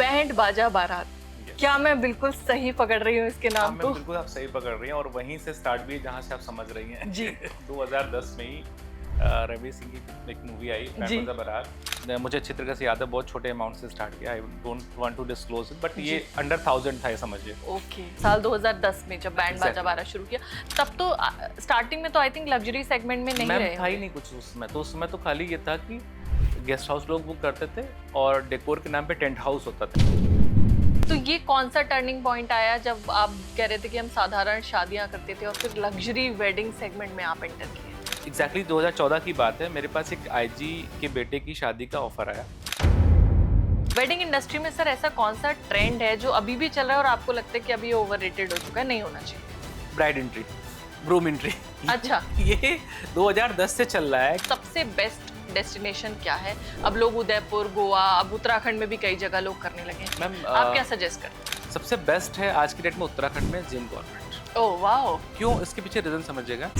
Band बाजा बारात, क्या मैं बिल्कुल सही पकड़ रही हूँ इसके नाम को? बिल्कुल आप सही पकड़ रही हैं और वहीं से स्टार्ट भी है जहाँ से आप समझ रही हैं। जी। 2010 में ही रणवीर सिंह की एक मूवी आई बैंड जी। बाजा बारात। मुझे अच्छी तरीके से याद है, बहुत छोटे अमाउंट से स्टार्ट किया। I don't want to disclose it, but ये जी। अंडर 1000 था, ये समझिए। ओके, साल 2010 में जब बैंड बाजा Exactly. बारात शुरू किया, तब तो स्टार्टिंग में तो आई थिंक लग्जरी सेगमेंट में नहीं मैम रहे था ही होंगे। नहीं कुछ उसमें, तो उसमें तो खाली ये था कि गेस्ट हाउस लोग बुक करते थे और डेकोर के नाम पे टेंट हाउस होता था। तो ये कौन सा टर्निंग पॉइंट आया जब आप कह रहे थे कि हम साधारण शादियां करते थे और फिर लग्जरी वेडिंग सेगमेंट में आप एंटर किए? एग्जैक्टली 2014 की बात है। मेरे पास एक आईजी के बेटे की शादी का ऑफर आया। वेडिंग इंडस्ट्री में सर ऐसा कौन सा ट्रेंड है जो अभी भी चल रहा है और आपको लगता है कि अभी ओवररेटेड हो चुका है, नहीं होना चाहिए? Bride entry, broom entry. अच्छा। ये 2010 से चल रहा है। सबसे बेस्ट डेस्टिनेशन क्या है? अब लोग उदयपुर, गोवा, अब उत्तराखंड में भी कई जगह लोग करने लगे हैं। मैम आप क्या सजेस्ट करते हैं? सबसे बेस्ट है आज की डेट में उत्तराखंड में जिम गवर्नमेंट। Oh wow. क्यों? इसके पीछे रीजन समझिएगा।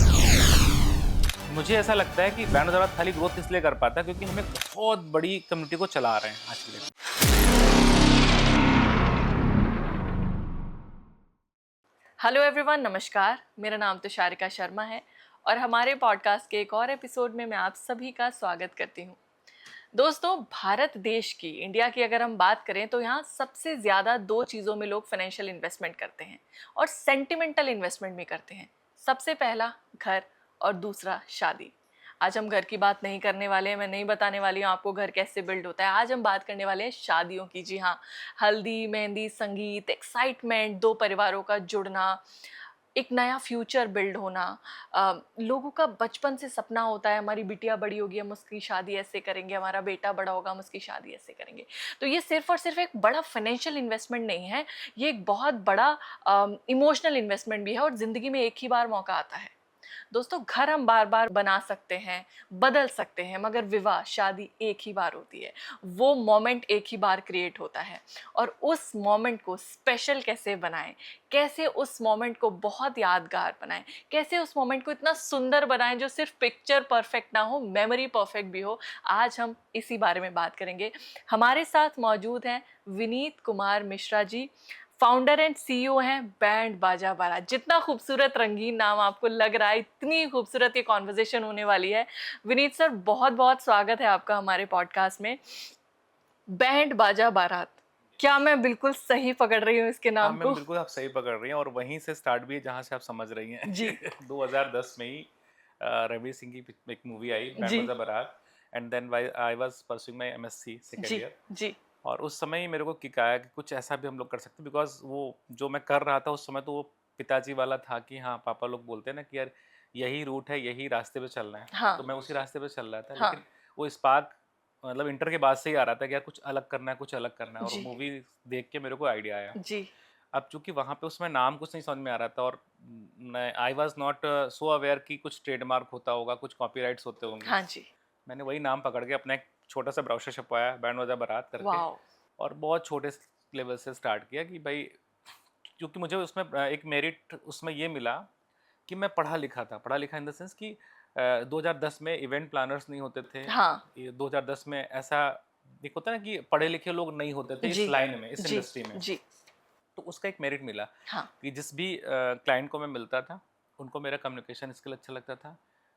मुझे ऐसा लगता है कि बैंड बाजा बारात खाली ग्रोथ इसलिए कर पाता है क्योंकि हम एक बहुत बड़ी कम्युनिटी को चला रहे हैं आज की डेट में। हेलो एवरीवन, नमस्कार। मेरा नाम तुषारिका शर्मा है और हमारे पॉडकास्ट के एक और एपिसोड में मैं आप सभी का स्वागत करती हूँ। दोस्तों, भारत देश की, इंडिया की अगर हम बात करें तो यहाँ सबसे ज़्यादा दो चीज़ों में लोग फाइनेंशियल इन्वेस्टमेंट करते हैं और सेंटिमेंटल इन्वेस्टमेंट भी करते हैं। सबसे पहला घर और दूसरा शादी। आज हम घर की बात नहीं करने वाले हैं, मैं नहीं बताने वाली हूँ आपको घर कैसे बिल्ड होता है। आज हम बात करने वाले हैं शादियों की। जी हाँ, हल्दी, मेहंदी, संगीत, एक्साइटमेंट, दो परिवारों का जुड़ना, एक नया फ्यूचर बिल्ड होना। लोगों का बचपन से सपना होता है हमारी बिटिया बड़ी होगी, हम उसकी शादी ऐसे करेंगे, हमारा बेटा बड़ा होगा, हम उसकी शादी ऐसे करेंगे। तो ये सिर्फ और सिर्फ एक बड़ा फाइनेंशियल इन्वेस्टमेंट नहीं है, ये एक बहुत बड़ा इमोशनल इन्वेस्टमेंट भी है और ज़िंदगी में एक ही बार मौका आता है। दोस्तों, घर हम बार बार बना सकते हैं, बदल सकते हैं, मगर विवाह, शादी एक ही बार होती है। वो मोमेंट एक ही बार क्रिएट होता है और उस मोमेंट को स्पेशल कैसे बनाएं, कैसे उस मोमेंट को बहुत यादगार बनाएं, कैसे उस मोमेंट को इतना सुंदर बनाएं जो सिर्फ पिक्चर परफेक्ट ना हो, मेमोरी परफेक्ट भी हो, आज हम इसी बारे में बात करेंगे। हमारे साथ मौजूद हैं Vineet Kumar Mishra ji, founder and CEO हैं बैंड बाजा बारात। जितना खूबसूरत रंगीन नाम आपको लग रहा है, इतनी खूबसूरत ये कॉन्वर्जेशन होने वाली है। विनीत सर, बहुत बहुत स्वागत है आपका हमारे पॉडकास्ट में। बैंड बाजा बारात, क्या मैं बिल्कुल सही पकड़ रही हूँ इसके नाम को? बिल्कुल आप सही पकड़ रही हैं और वहीं से स्टार्ट भी है जहाँ से आप समझ रही हैं। जी। 2010 में ही रणवीर सिंह की एक मूवी आई बैंड जी। बाजा बारात। And then I was pursuing my MSc second जी। ईयर। जी। और उस समय ही मेरे को किक आया कि कुछ ऐसा भी हम लोग कर सकते हैं, बिकॉज वो जो मैं कर रहा था उस समय तो वो पिताजी वाला था कि हाँ, पापा लोग बोलते हैं ना कि यार यही रूट है, यही रास्ते पे चलना है। हाँ। तो मैं उसी रास्ते पे चल रहा था, हाँ। लेकिन वो स्पार्क मतलब इंटर के बाद से ही आ रहा था कि यार कुछ अलग करना है, कुछ अलग करना है। और जी। मूवी देख के मेरे को आइडिया आया। जी। अब चूंकि वहाँ पे उसमें नाम कुछ नहीं समझ में आ रहा था और मैं I was not so aware कि कुछ ट्रेडमार्क होता होगा, कुछ कॉपीराइट्स होते होंगे। हाँ जी। मैंने वही नाम पकड़ के अपना एक छोटा सा ब्राउशर छपवाया, बैंड बाजा बारात करके। वाओ। और बहुत छोटे लेवल से स्टार्ट किया कि भाई, क्योंकि मुझे उसमें एक मेरिट उसमें ये मिला कि मैं पढ़ा लिखा था। पढ़ा लिखा इन द सेंस कि 2010 में इवेंट प्लानर्स नहीं होते थे। हाँ। ये 2010 में ऐसा एक होता है ना कि पढ़े लिखे लोग नहीं होते थे जी। इस लाइन में, इस जी। इंडस्ट्री में। जी। तो उसका एक मेरिट मिला हाँ। कि जिस भी क्लाइंट को मैं मिलता था उनको मेरा कम्युनिकेशन स्किल अच्छा लगता था,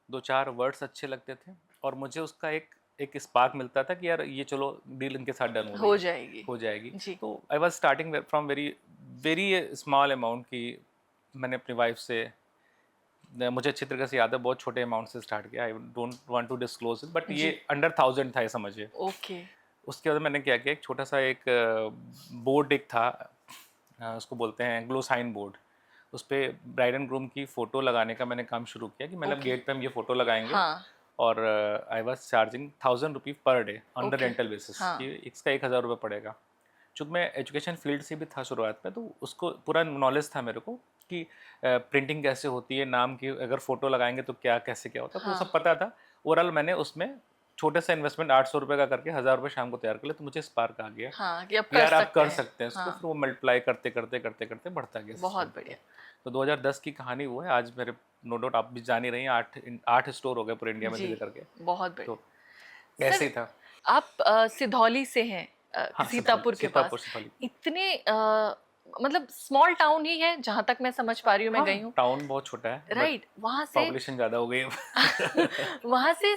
दो चार वर्ड्स अच्छे लगते थे और मुझे उसका एक स्पार्क मिलता था कि यार ये चलो डील इनके साथ डन हो जाएगी। हो जाएगी। जी। तो I was starting from very very small amount की मैंने अपनी वाइफ से, मुझे अच्छी तरीके से याद है, बहुत छोटे अमाउंट से स्टार्ट किया। I don't want to disclose it, but ये जी। अंडर 1000 था, ये समझिए। ओके। उसके बाद मैंने क्या किया, एक छोटा सा एक बोर्ड एक था, उसको बोलते हैं ग्लो साइन बोर्ड। उस पर ब्राइड एंड ग्रूम की फ़ोटो लगाने का मैंने काम शुरू किया कि मतलब ओके। गेट पे हम ये फ़ोटो लगाएंगे। हाँ। और I was charging 1000 rupees per day on the okay. Rental basis हाँ। कि इसका 1000 रुपये पड़ेगा। चूँकि मैं एजुकेशन फील्ड से भी था शुरुआत में, तो उसको पूरा नॉलेज था मेरे को कि प्रिंटिंग कैसे होती है, नाम की अगर फ़ोटो लगाएंगे तो क्या कैसे क्या होता है, तो वो हाँ। सब पता था। ओवरऑल मैंने उसमें छोटे सा इन्वेस्टमेंट 800 रुपये का करके 1000 रुपये शाम को तैयार कर लिया। तो मुझे स्पार्क आ गया हाँ, कि अब कि कर यार आप सकते कर हैं। सकते हैं इसको। हाँ। फिर वो मल्टीप्लाई करते करते करते करते बढ़ता गया बहुत सिस्टम। बढ़िया। तो 2010 की कहानी वो है। आज मेरे नो डाउट आप भी जान ही रही हैं, 8 स्टोर हो गए पूरे इंडिया में जी, धीरे करके। बहुत तो बढ़िया। ऐसे सर, ही था। आप सिधौली से हैं, हाँ, सीतापुर के पास। सीतापुर सिपाही। इतने मतलब स्मॉल टाउन ही है जहां तक मैं समझ पा रही हूँ, मैं गई हूँ। टाउन बहुत छोटा है, बट राइट, वहां से पॉपुलेशन ज्यादा हो गई है। वहां से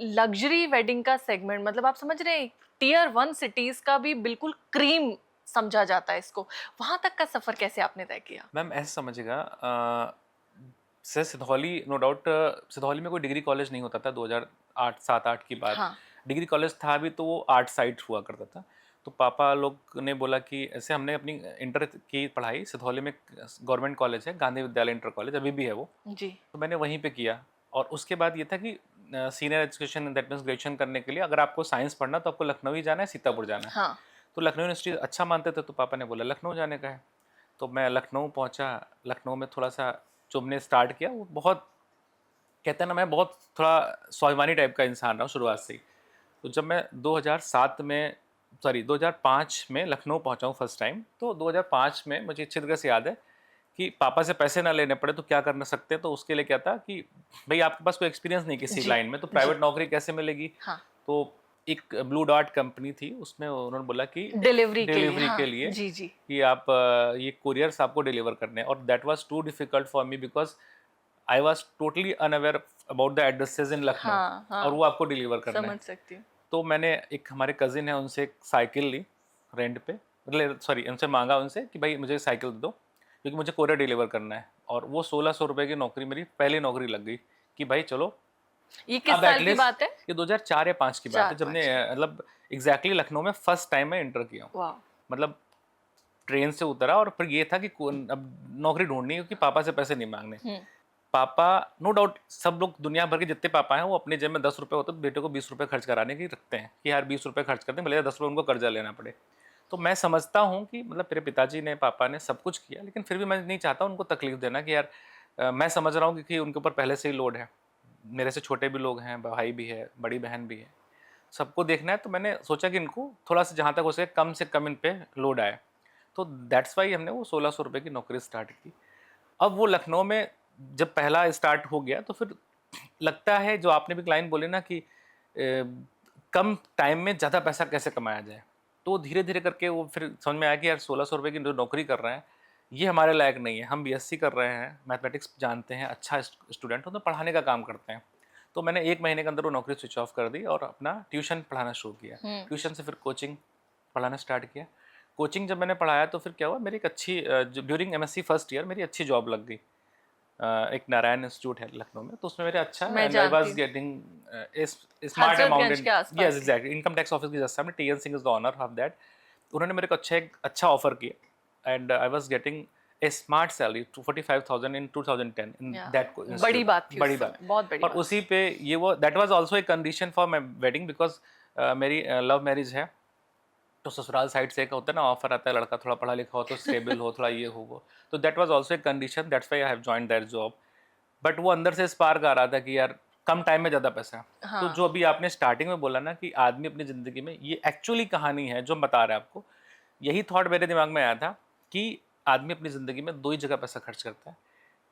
लग्जरी वेडिंग का सेगमेंट, मतलब आप समझ रहे हैं, टियर 1 सिटीज का भी बिल्कुल क्रीम समझा जाता है इसको। वहां तक का सफर कैसे आपने तय किया? मैम ऐसे समझिएगा, से सिधौली, नो डाउट सिधौली में कोई डिग्री कॉलेज नहीं होता था 2008 7-8 की बात। हाँ। डिग्री कॉलेज था भी तो वो आर्ट साइड हुआ करता था। तो पापा लोग ने बोला कि ऐसे, हमने अपनी इंटर की पढ़ाई सिधौली में, गवर्नमेंट कॉलेज है गांधी विद्यालय इंटर कॉलेज, अभी भी है वो। जी। तो मैंने वहीं पे किया। और उसके बाद ये था कि senior education, that means graduation करने के लिए अगर आपको साइंस पढ़ना तो आपको लखनऊ ही जाना है, सीतापुर जाना है। हाँ। तो लखनऊ यूनिवर्सिटी अच्छा मानते थे, तो पापा ने बोला लखनऊ जाने का है। तो मैं लखनऊ पहुंचा। लखनऊ में थोड़ा सा जो हमने स्टार्ट किया, वो बहुत, कहते हैं ना, मैं बहुत थोड़ा स्वाभिमानी टाइप का इंसान रहा हूँ शुरुआत से ही। तो जब मैं 2007 में, सॉरी 2005 में लखनऊ पहुंचा हूँ फर्स्ट टाइम, तो 2005 में मुझे अच्छी तरह से याद है कि पापा से पैसे ना लेने पड़े तो क्या कर सकते हैं। तो उसके लिए क्या था कि भाई आपके पास कोई एक्सपीरियंस नहीं किसी जी। लाइन में, तो जी। प्राइवेट नौकरी कैसे मिलेगी। हाँ। तो एक ब्लू डॉट कंपनी थी, उसमें उन्होंने बोला कि डिलीवरी के लिए। डिलीवरी हाँ। के लिए जी जी। कि आप ये कुरियर्स आपको डिलीवर करने हैं। और that was too difficult for me because I was totally unaware about the addresses in Lucknow, हाँ हाँ, और वो आपको डिलीवर करना है। समझ सकती हूँ। तो मैंने, एक हमारे कजिन है, उनसे एक साइकिल ली रेंट पे, मतलब सॉरी उनसे मांगा उनसे कि भाई मुझे साइकिल दे दो क्योंकि मुझे कोरियर डिलीवर करना है। और वो 1600 रुपये की नौकरी, मेरी पहली नौकरी लग गई कि भाई चलो। ये किस अब साल की एटलीस्ट बात है? ये 2004 या 5 की बात है, जब 4-5 ने की। मतलब एग्जैक्टली लखनऊ में फर्स्ट टाइम मैं इंटर किया हूँ। वाह। मतलब ट्रेन से उतरा और फिर ये था कि अब नौकरी ढूंढनी है क्योंकि पापा से पैसे नहीं मांगने। हम्म। पापा, नो डाउट सब लोग दुनिया भर के जितने पापा हैं वो अपने जेब में 10 रुपये होते तो बेटे को 20 रुपये खर्च कराने की रखते हैं कि यार 20 रुपये खर्च करते हैं, भले 10 रुपये उनको कर्जा लेना पड़े। तो मैं समझता हूँ कि मतलब मेरे पिताजी ने, पापा ने सब कुछ किया, लेकिन फिर भी मैं नहीं चाहता उनको तकलीफ देना कि यार मैं समझ रहा हूँ क्योंकि उनके ऊपर पहले से ही लोड है। मेरे से छोटे भी लोग हैं, भाई भी है, बड़ी बहन भी है, सबको देखना है। तो मैंने सोचा कि इनको थोड़ा सा जहाँ तक हो सके कम से कम इन पे लोड आए। तो दैट्स वाई हमने वो 1600 रुपये की नौकरी स्टार्ट की। अब वो लखनऊ में जब पहला स्टार्ट हो गया तो फिर लगता है, जो आपने भी क्लाइंट बोले ना कि कम टाइम में ज़्यादा पैसा कैसे कमाया जाए। तो धीरे धीरे करके वो फिर समझ में आया कि यार 1600 रुपये की जो नौकरी कर रहे हैं ये हमारे लायक नहीं है। हम बीएससी कर रहे हैं, मैथमेटिक्स जानते हैं, अच्छा स्टूडेंट हो, तो पढ़ाने का काम करते हैं। तो मैंने 1 महीने के अंदर वो नौकरी स्विच ऑफ कर दी और अपना ट्यूशन पढ़ाना शुरू किया। ट्यूशन से फिर कोचिंग पढ़ाना स्टार्ट किया। कोचिंग जब मैंने पढ़ाया तो फिर क्या हुआ, मेरी एक अच्छी, ड्यूरिंग एमएससी फर्स्ट ईयर मेरी अच्छी जॉब लग गई। एक नारायण इंस्टीट्यूट है लखनऊ में, तो उसमें मेरे अच्छा, मैं एंड आई जानती वाज हूँ, गेटिंग स्मार्ट अमाउंट हजरतगंज इन, के आसपास yes he. Exactly, income tax office के जस्ट सामने, TN Singh is the owner of that. उन्होंने मेरे को अच्छा ऑफर किया and I was getting a smart salary 45,000 इन 2010 इन या, दैट बड़ी बात थी बड़ी उस बात। समय, बहुत बड़ी और बात। उसी पे ये वो, that was also a condition for my wedding because मेरी लव मैरिज है। तो ससुराल साइड से एक होता है ना, ऑफर आता है, लड़का थोड़ा पढ़ा लिखा हो तो स्टेबल हो, थोड़ा ये हो वो। तो that was also a condition, that's why I have joined that job. But वो अंदर से स्पार्क आ रहा था कि यार कम टाइम में ज़्यादा पैसा। तो हाँ। जो अभी आपने स्टार्टिंग में बोला ना कि आदमी अपनी ज़िंदगी में, ये एक्चुअली कहानी है जो हम बता रहे हैं आपको। यही थॉट मेरे दिमाग में आया था कि आदमी अपनी ज़िंदगी में 2 ही जगह पैसा खर्च करता है।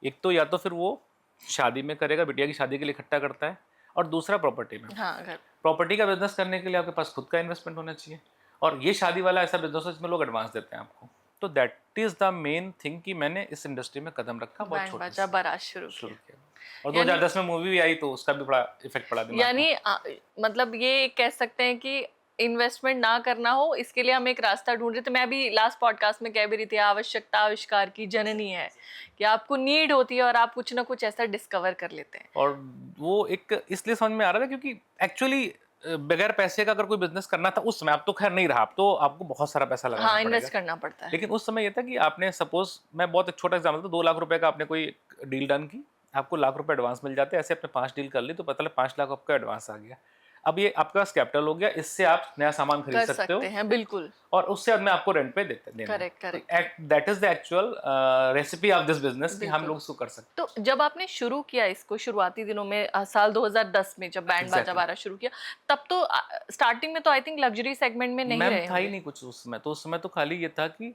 एक तो या तो फिर वो शादी में करेगा, बिटिया की शादी के लिए इकट्ठा करता है, और दूसरा प्रॉपर्टी में। हाँ, घर। प्रॉपर्टी का बिजनेस करने के लिए आपके पास खुद का इन्वेस्टमेंट होना चाहिए, और ये शादी वाला ऐसा बिजनेस है जिसमें लोग एडवांस देते हैं आपको। तो that is the main thing कि मैंने इस इंडस्ट्री में कदम रखा बहुत बैंड छोटे बाजा से बारात शुरू शुरू किया। किया। और यानी 2010 में मूवी भी आई तो उसका भी बड़ा इफेक्ट पड़ा दिमाग में। यानी मतलब ये कह सकते हैं कि इन्वेस्टमेंट ना करना हो, इसके लिए हम एक रास्ता ढूंढ रहे थे। मैं अभी लास्ट पॉडकास्ट में कह भी रही थी, आवश्यकता आविष्कार की जननी है, कि आपको नीड होती है और आप कुछ ना कुछ ऐसा डिस्कवर कर लेते हैं। और वो एक इसलिए समझ में आ रहा था क्योंकि एक्चुअली बगैर पैसे का अगर कोई बिजनेस करना था उस समय, अब तो खैर नहीं रहा, अब तो आपको बहुत सारा पैसा लगाना हाँ, पड़ेगा। इन्वेस्ट करना पड़ता है। लेकिन उस समय ये था कि आपने सपोज, मैं बहुत एक छोटा एग्जाम्पल था, 2 लाख रुपए का आपने कोई डील डन की, आपको लाख रुपए एडवांस मिल जाते हैं। ऐसे आपने 5 डील कर ली तो पता लगा 5 लाख आपका एडवांस आ गया। अब ये आपका पास कैपिटल हो गया, इससे आप नया सामान खरीद कर सकते हो, सकते हैं, बिल्कुल। और उससे बाद में आपको रेंट पे देना है। Correct correct. That is the actual recipe of this business कि हम बिल्कुल। लोग इसको कर सकते तो जब आपने शुरू किया इसको शुरुआती दिनों में, साल 2010 में जब बैंड बाजा Exactly. बारा शुरू किया, तब तो स्टार्टिंग में तो आई थिंक लग्जरी सेगमेंट में हैं। नहीं मैम रहे था ही होंगे। नहीं कुछ उस समय। तो उस समय तो खाली ये था कि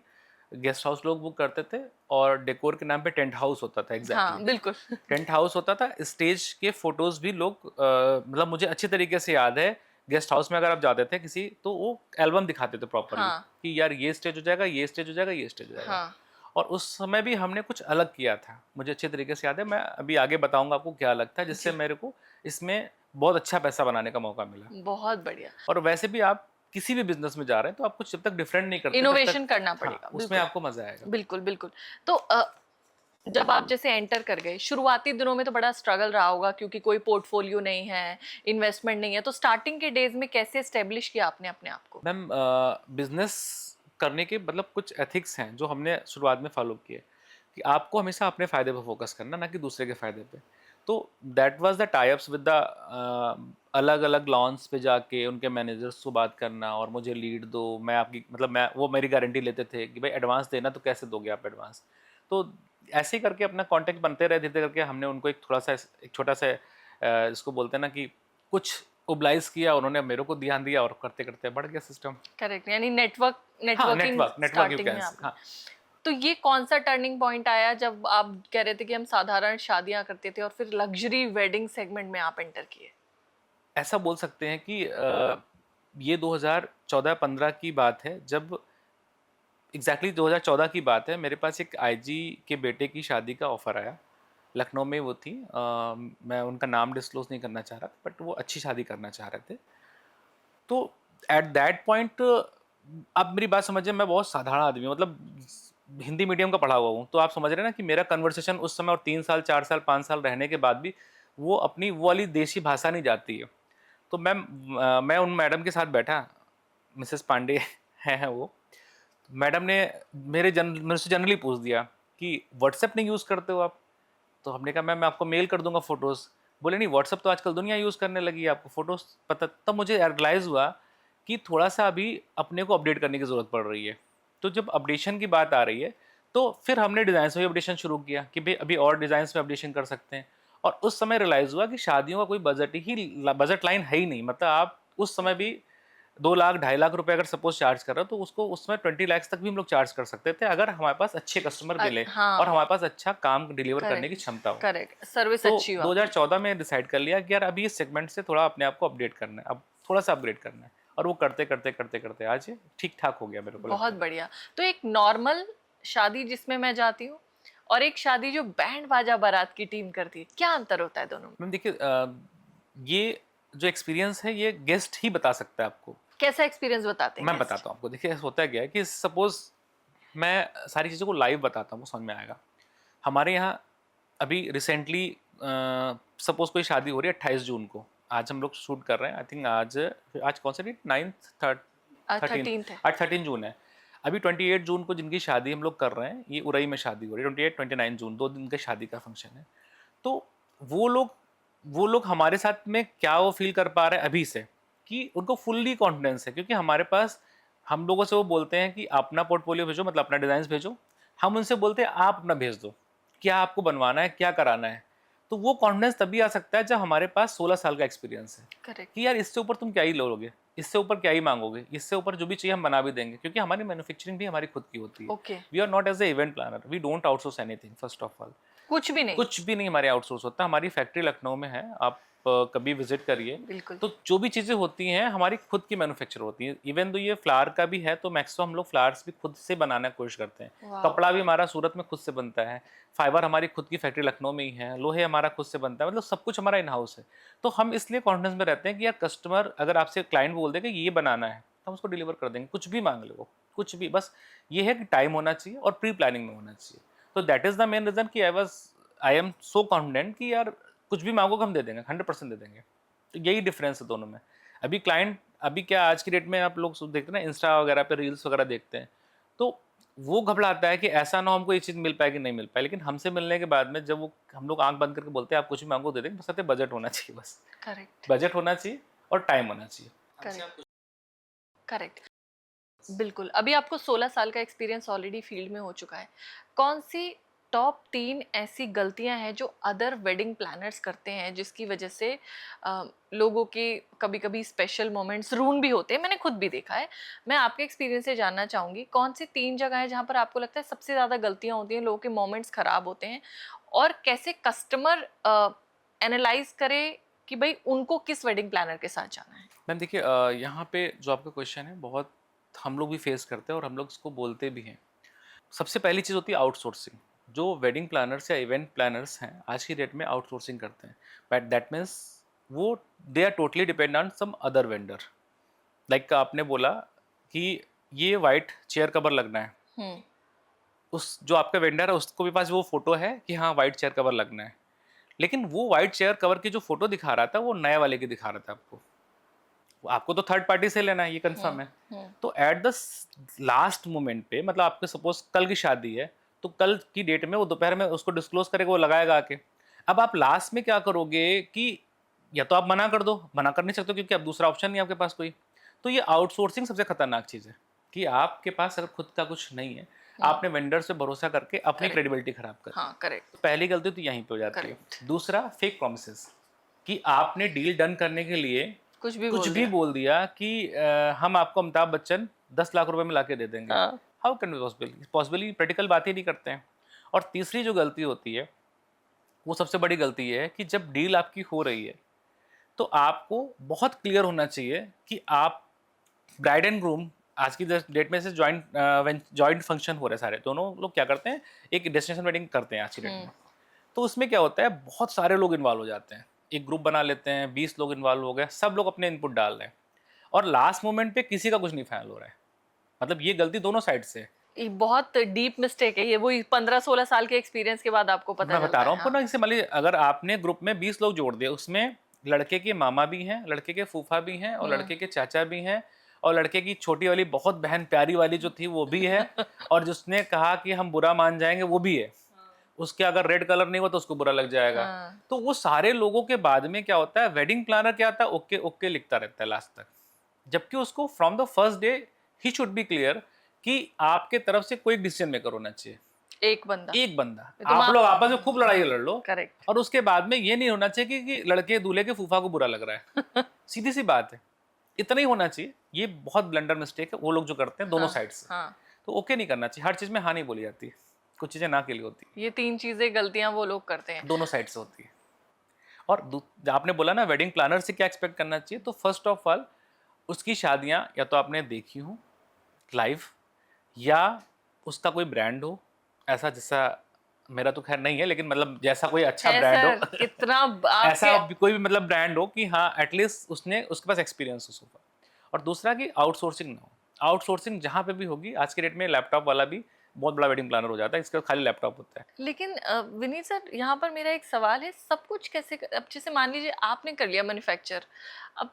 गेस्ट हाउस लोग बुक करते थे, और डेकोर के नाम पे टेंट हाउस होता था। हाँ, एग्जैक्टली बिल्कुल। टेंट हाउस होता था। स्टेज के फोटोज भी लोग मतलब मुझे अच्छी तरीके से याद है गेस्ट हाउस में अगर आप जाते थे किसी, तो वो एल्बम दिखाते थे प्रॉपरली हाँ, कि यार ये स्टेज हो जाएगा, ये स्टेज हो जाएगा, ये स्टेज हो जाएगा। हाँ, और उस समय भी हमने कुछ अलग किया था, मुझे अच्छे तरीके से याद है। मैं अभी आगे बताऊंगा आपको क्या अलग था, जिससे जी, मेरे को इसमें बहुत अच्छा पैसा बनाने का मौका मिला। बहुत बढ़िया। और वैसे भी आप किसी भी बिजनेस में जा रहे हैं तो आप कुछ जब तक डिफरेंट नहीं करते तब तक, इनोवेशन करना हाँ, पड़ेगा, उसमें बिल्कुल, आपको मजा आएगा। बिल्कुल, बिल्कुल। तो जब आप जैसे एंटर कर गए, शुरुआती दिनों में तो बड़ा स्ट्रगल रहा होगा क्योंकि कोई पोर्टफोलियो नहीं है, इन्वेस्टमेंट नहीं है, तो स्टार्टिंग के डेज़ में कैसे एस्टेब्लिश किया आपने अपने आप को? मैम, बिजनेस करने के मतलब कुछ एथिक्स हैं जो हमने शुरुआत में फॉलो किए, कि आपको हमेशा अपने फ़ायदे पे फोकस करना, ना कि दूसरे के फ़ायदे पे। तो that was the tie ups with the अलग-अलग लॉन्स पे जाके उनके मैनेजर्स से बात करना और मुझे लीड दो, मैं आपकी मतलब मैं वो मेरी गारंटी लेते थे कि भाई एडवांस देना तो कैसे दोगे आप एडवांस? तो ऐसे ही करके अपना कॉन्टैक्ट बनते रहे, धीरे करके हमने उनको एक थोड़ा-सा एक छोटा-सा जिसको बोलते हैं ना कि कुछ ओबलाइज़ किया, उन्होंने मेरे को ध्यान दिया और करते-करते बढ़ गया सिस्टम। करेक्ट, यानी हाँ, networking network network you starting can में से, आपने। हाँ। तो ये कौन-सा टर्निंग पॉइंट आया जब आप कह रहे थे कि हम साधारण शादियाँ करते थे और फिर लग्ज़री वेडिंग सेगमेंट में आप एंटर किए? ऐसा बोल सकते हैं कि ये 2014-15 की बात है, जब एग्ज़ैक्टली 2014 की बात है, मेरे पास एक आईजी के बेटे की शादी का ऑफ़र आया। लखनऊ में वो थी, मैं उनका नाम डिस्क्लोज़ नहीं करना चाह रहा था, बट वो अच्छी शादी करना चाह रहे थे। तो एट दैट पॉइंट, आप मेरी बात समझिए, मैं बहुत साधारण आदमी हूँ, मतलब हिंदी मीडियम का पढ़ा हुआ हूँ, तो आप समझ रहे हैं ना कि मेरा कन्वर्सेशन उस समय और 3 साल, 4 साल, 5 साल रहने के बाद भी वो अपनी वो वाली देशी भाषा नहीं जाती है। तो मैं उन मैडम के साथ बैठा, मिसेस पांडे हैं वो। मैडम ने मेरे से जनरली पूछ दिया कि व्हाट्सएप नहीं यूज़ करते हो आप? तो हमने कहा मैम मैं आपको मेल कर दूँगा फ़ोटोज़। बोले नहीं, व्हाट्सएप तो आजकल दुनिया यूज़ करने लगी है, आपको फ़ोटोज़ पता। तब मुझे रियलाइज़ हुआ कि थोड़ा-सा अभी अपने को अपडेट करने की ज़रूरत पड़ रही है। तो जब अपडेशन की बात आ रही है, तो फिर हमने डिज़ाइन्स में भी अपडेशन शुरू किया कि भई अभी और डिज़ाइन्स में अपडेशन कर सकते हैं। और उस समय रियलाइज़ हुआ कि शादियों का कोई बजट लाइन है ही नहीं। मतलब आप उस समय भी 2 लाख, ढाई लाख रुपए अगर सपोज़ चार्ज कर रहे हो, तो उसको उसमें 20 लैक्स तक भी हम लोग चार्ज कर सकते थे, अगर हमारे पास अच्छे कस्टमर मिले और हाँ, हमारे पास अच्छा काम डिलीवर करने की करेक्ट, क्षमता हो। करेक्ट, सर्विस तो अच्छी हो आपकी। 2014 में डिसाइड कर लिया कि यार अभी इस सेगमेंट से थोड़ा अपने आप को अपडेट करना है, अब थोड़ा-सा अपग्रेड करना है। और वो करते-करते आज ये ठीक-ठाक हो गया, मेरे को बहुत लगता है। बढ़िया। तो एक नॉर्मल शादी जिसमें मैं जाती हूँ और एक शादी जो बैंड बाजा बारात की टीम करती है, क्या अंतर होता है दोनों में? मैम देखिए, ये जो एक्सपीरियंस है ये गेस्ट ही बता सकता है आपको। कैसा एक्सपीरियंस बताते हैं मैं गेस्ट? बताता हूँ आपको, देखिए होता क्या है कि सपोज़ मैं सारी चीज़ों को लाइव बताता हूँ, समझ में आएगा। हमारे यहाँ अभी रिसेंटली सपोज़ कोई शादी हो रही है 28 जून को। आज हम लोग शूट कर रहे हैं, आई थिंक आज आज कौन सा डेट, 9th, 13th, 13th है। आज 13 जून है। अभी 28 जून को जिनकी शादी हम लोग कर रहे हैं, ये उरई में शादी हो रही है। 28, 29 जून 2 दिन का शादी का फंक्शन है। तो वो लोग वो लोग हमारे साथ में क्या वो फ़ील कर पा रहे हैं अभी से, कि उनको फुल्ली कॉन्फिडेंस है, क्योंकि हमारे पास हम लोगों से वो बोलते हैं कि अपना पोर्टफोलियो भेजो, मतलब अपना डिज़ाइन्स भेजो। हम उनसे बोलते हैं आप अपना भेज दो, क्या आपको बनवाना है, क्या कराना है। तो वो कॉन्फिडेंस तभी आ सकता है जब हमारे पास 16 साल का एक्सपीरियंस है, करेक्ट, कि यार इससे ऊपर तुम क्या ही लोगे, इससे ऊपर क्या ही माँगोगे, इससे ऊपर जो भी चाहिए हम बना भी देंगे, क्योंकि हमारी मैन्युफैक्चरिंग भी हमारी खुद की होती है। Okay, we are not as a event planner, we don't outsource anything first of all. कुछ भी नहीं, कुछ भी नहीं हमारे आउटसोर्स होता, हमारी फैक्ट्री लखनऊ में है, आप कभी विजिट करिए। बिल्कुल। तो जो भी चीज़ें होती हैं हमारी खुद की मैन्युफैक्चर होती हैं। इवन तो ये फ्लावर का भी है, तो मैक्सिमम हम लोग फ्लावर्स भी खुद से बनाने की कोशिश करते हैं। वाओ! कपड़ा भी हमारा सूरत में खुद से बनता है, फाइबर हमारी खुद की फैक्ट्री लखनऊ में ही है, लोहे हमारा खुद से बनता है, मतलब सब कुछ हमारा इन हाउस है। तो हम इसलिए कॉन्फिडेंस में रहते हैं कि यार कस्टमर अगर आपसे क्लाइंट बोल दे कि ये बनाना है, तो हम उसको डिलीवर कर देंगे, कुछ भी मांग लो वो, कुछ भी। बस ये है कि टाइम होना चाहिए और प्री प्लानिंग में होना चाहिए। तो that is the main reason कि आई एम सो कॉन्फिडेंट कि यार कुछ भी मांगोगे हम दे देंगे, 100% दे देंगे। तो यही डिफरेंस है दोनों में। अभी क्लाइंट, अभी क्या आज की डेट में आप लोग देखते हैं ना, इंस्टा वगैरह पे रील्स वगैरह देखते हैं, तो वो घबराता है कि ऐसा ना हो हमको ये चीज़ मिल पाए कि नहीं मिल पाए। लेकिन हमसे मिलने के बाद में जब वो हम लोग आंख बंद करके बोलते हैं आप कुछ भी मांगो दे देंगे, बस बजट होना चाहिए, बस करेक्ट, बजट होना चाहिए और टाइम होना चाहिए। Correct, correct. बिल्कुल, अभी आपको 16 साल का एक्सपीरियंस ऑलरेडी फील्ड में हो चुका है। कौन-सी टॉप 3 ऐसी गलतियाँ हैं जो अदर वेडिंग प्लानर्स करते हैं जिसकी वजह से लोगों के कभी-कभी स्पेशल मोमेंट्स रूइन भी होते हैं? मैंने खुद भी देखा है। मैं आपके एक्सपीरियंस से जानना चाहूँगी कौन-सी 3 जगह हैं जहाँ पर आपको लगता है सबसे ज़्यादा गलतियाँ होती हैं, लोगों के मोमेंट्स खराब होते हैं? और कैसे कस्टमर एनालाइज़ करे कि भई उनको किस वेडिंग प्लानर के साथ जाना है? मैम देखिए, यहाँ पे जो आपका क्वेश्चन है बहुत हम लोग भी फेस करते हैं और हम लोग इसको बोलते भी हैं। सबसे पहली चीज़ होती है आउटसोर्सिंग। जो वेडिंग प्लानर्स या इवेंट प्लानर्स हैं आज की डेट में आउटसोर्सिंग करते हैं, बट दैट मीन्स वो they are totally depend on some other vendor. Like आपने बोला कि ये वाइट चेयर कवर लगना है, हम्म। उस जो आपका वेंडर है उसको भी पास वो फोटो है कि हाँ वाइट चेयर कवर लगना है, लेकिन वो वाइट चेयर कवर की जो फोटो दिखा रहा था वो नए वाले की दिखा रहा था आपको। आपको तो थर्ड पार्टी से लेना है, ये कंफर्म है। हम्म। तो एट द लास्ट मोमेंट पे, मतलब आपके सपोज कल की शादी है, तो कल की डेट में वो दोपहर में उसको डिस्क्लोज करेगा, वो लगाएगा आके। अब आप लास्ट में क्या करोगे कि या तो आप मना कर दो, मना कर नहीं सकते क्योंकि अब दूसरा ऑप्शन नहीं है आपके पास कोई। तो ये आउटसोर्सिंग सबसे खतरनाक चीज़ है कि आपके पास अगर खुद का कुछ नहीं है, आपने वेंडर से भरोसा करके अपनी Correct. क्रेडिबिलिटी खराब कर दी। हाँ, करेक्ट। तो पहली गलती तो यहीं पे हो जाती है। करेक्ट। दूसरा, फेक प्रॉमिसेस, कि आपने डील डन करने के लिए कुछ भी कुछ बोल भी दिया। बोल दिया कि हम आपको अमिताभ बच्चन 10 लाख रुपए में लाके दे देंगे। हाँ। How can be possible? Possibly practical बात ही नहीं करते हैं। और तीसरी जो गलती होती है, वो सबसे बड़ी गलती ये है कि जब डील आपकी हो रही है तो आपको बहुत क्लियर होना चाहिए कि आप ब्राइड एंड ग्रूम, आज की डेट में से जॉइंट फंक्शन हो रहे हैं सारे, दोनों लोग क्या करते हैं, एक डेस्टिनेशन वेडिंग करते हैं आज की डेट में। तो उसमें क्या होता है, बहुत सारे लोग इन्वॉल्व हो जाते हैं, एक ग्रुप बना लेते हैं, 20 लोग इन्वॉल्व हो गए, सब लोग अपने इनपुट डाल रहे हैं और लास्ट मोमेंट पे किसी का कुछ नहीं फाइनल हो रहा है। मतलब ये गलती दोनों साइड से है। ये बहुत डीप मिस्टेक है, ये वही 15-16 साल के एक्सपीरियंस के बाद आपको पता मैं चलता बता रहा है। हूँ आपको ना, जैसे मान लीजिए अगर आपने ग्रुप में 20 लोग जोड़ दिए, उसमें लड़के के मामा भी हैं, लड़के के फूफा भी हैं और लड़के के चाचा भी हैं और लड़के की छोटी वाली बहुत बहन प्यारी वाली जो थी वो भी है और जिसने कहा कि हम बुरा मान जाएंगे वो भी है। उसके अगर रेड कलर नहीं हुआ तो उसको बुरा लग जाएगा। हाँ। तो वो सारे लोगों के बाद में क्या होता है, वेडिंग प्लानर क्या होता है, ओके ओके लिखता रहता है लास्ट तक, जबकि उसको from the first day he should be clear कि आपके तरफ से कोई डिसीजन मेकर होना चाहिए। एक बंदा। एक बंदा, ये तो आप लोग आपस में खूब लड़ाई लड़ लो करेक्ट। और उसके बाद में ये नहीं होना चाहिए कि लड़के दूल्हे के फूफा को बुरा लग रहा है। सीधी सी बात है, इतना ही होना चाहिए। ये बहुत ब्लंडर मिस्टेक है वो लोग जो करते हैं दोनों साइड से। हाँ। तो ओके नहीं करना चाहिए, हर चीज में हाँ नहीं बोली जाती है, कुछ चीजें ना के लिए होती ये 3 चीजें गलतियां वो लोग करते हैं। है, दोनों साइड से होती है। और आपने बोला ना वेडिंग प्लानर से क्या एक्सपेक्ट करना चाहिए, तो फर्स्ट ऑफ ऑल उसकी शादियां या तो आपने देखी हो लाइव या उसका कोई ब्रांड हो, ऐसा जैसा मेरा तो खैर नहीं है, लेकिन मतलब जैसा कोई अच्छा है ब्रांड सर, हो कितना ऐसा आपके कोई भी मतलब ब्रांड हो कि हाँ एटलीस्ट उसने उसके पास एक्सपीरियंस हो सोफा। और दूसरा कि आउटसोर्सिंग ना हो। आउटसोर्सिंग जहाँ पे भी होगी, आज के डेट में लैपटॉप वाला भी बहुत बड़ा वेडिंग प्लानर हो जाता है, इसका खाली लैपटॉप होता है। लेकिन विनीत सर, यहाँ पर मेरा एक सवाल है, सब कुछ कैसे अब जैसे मान लीजिए आपने कर लिया मैन्युफैक्चर, अब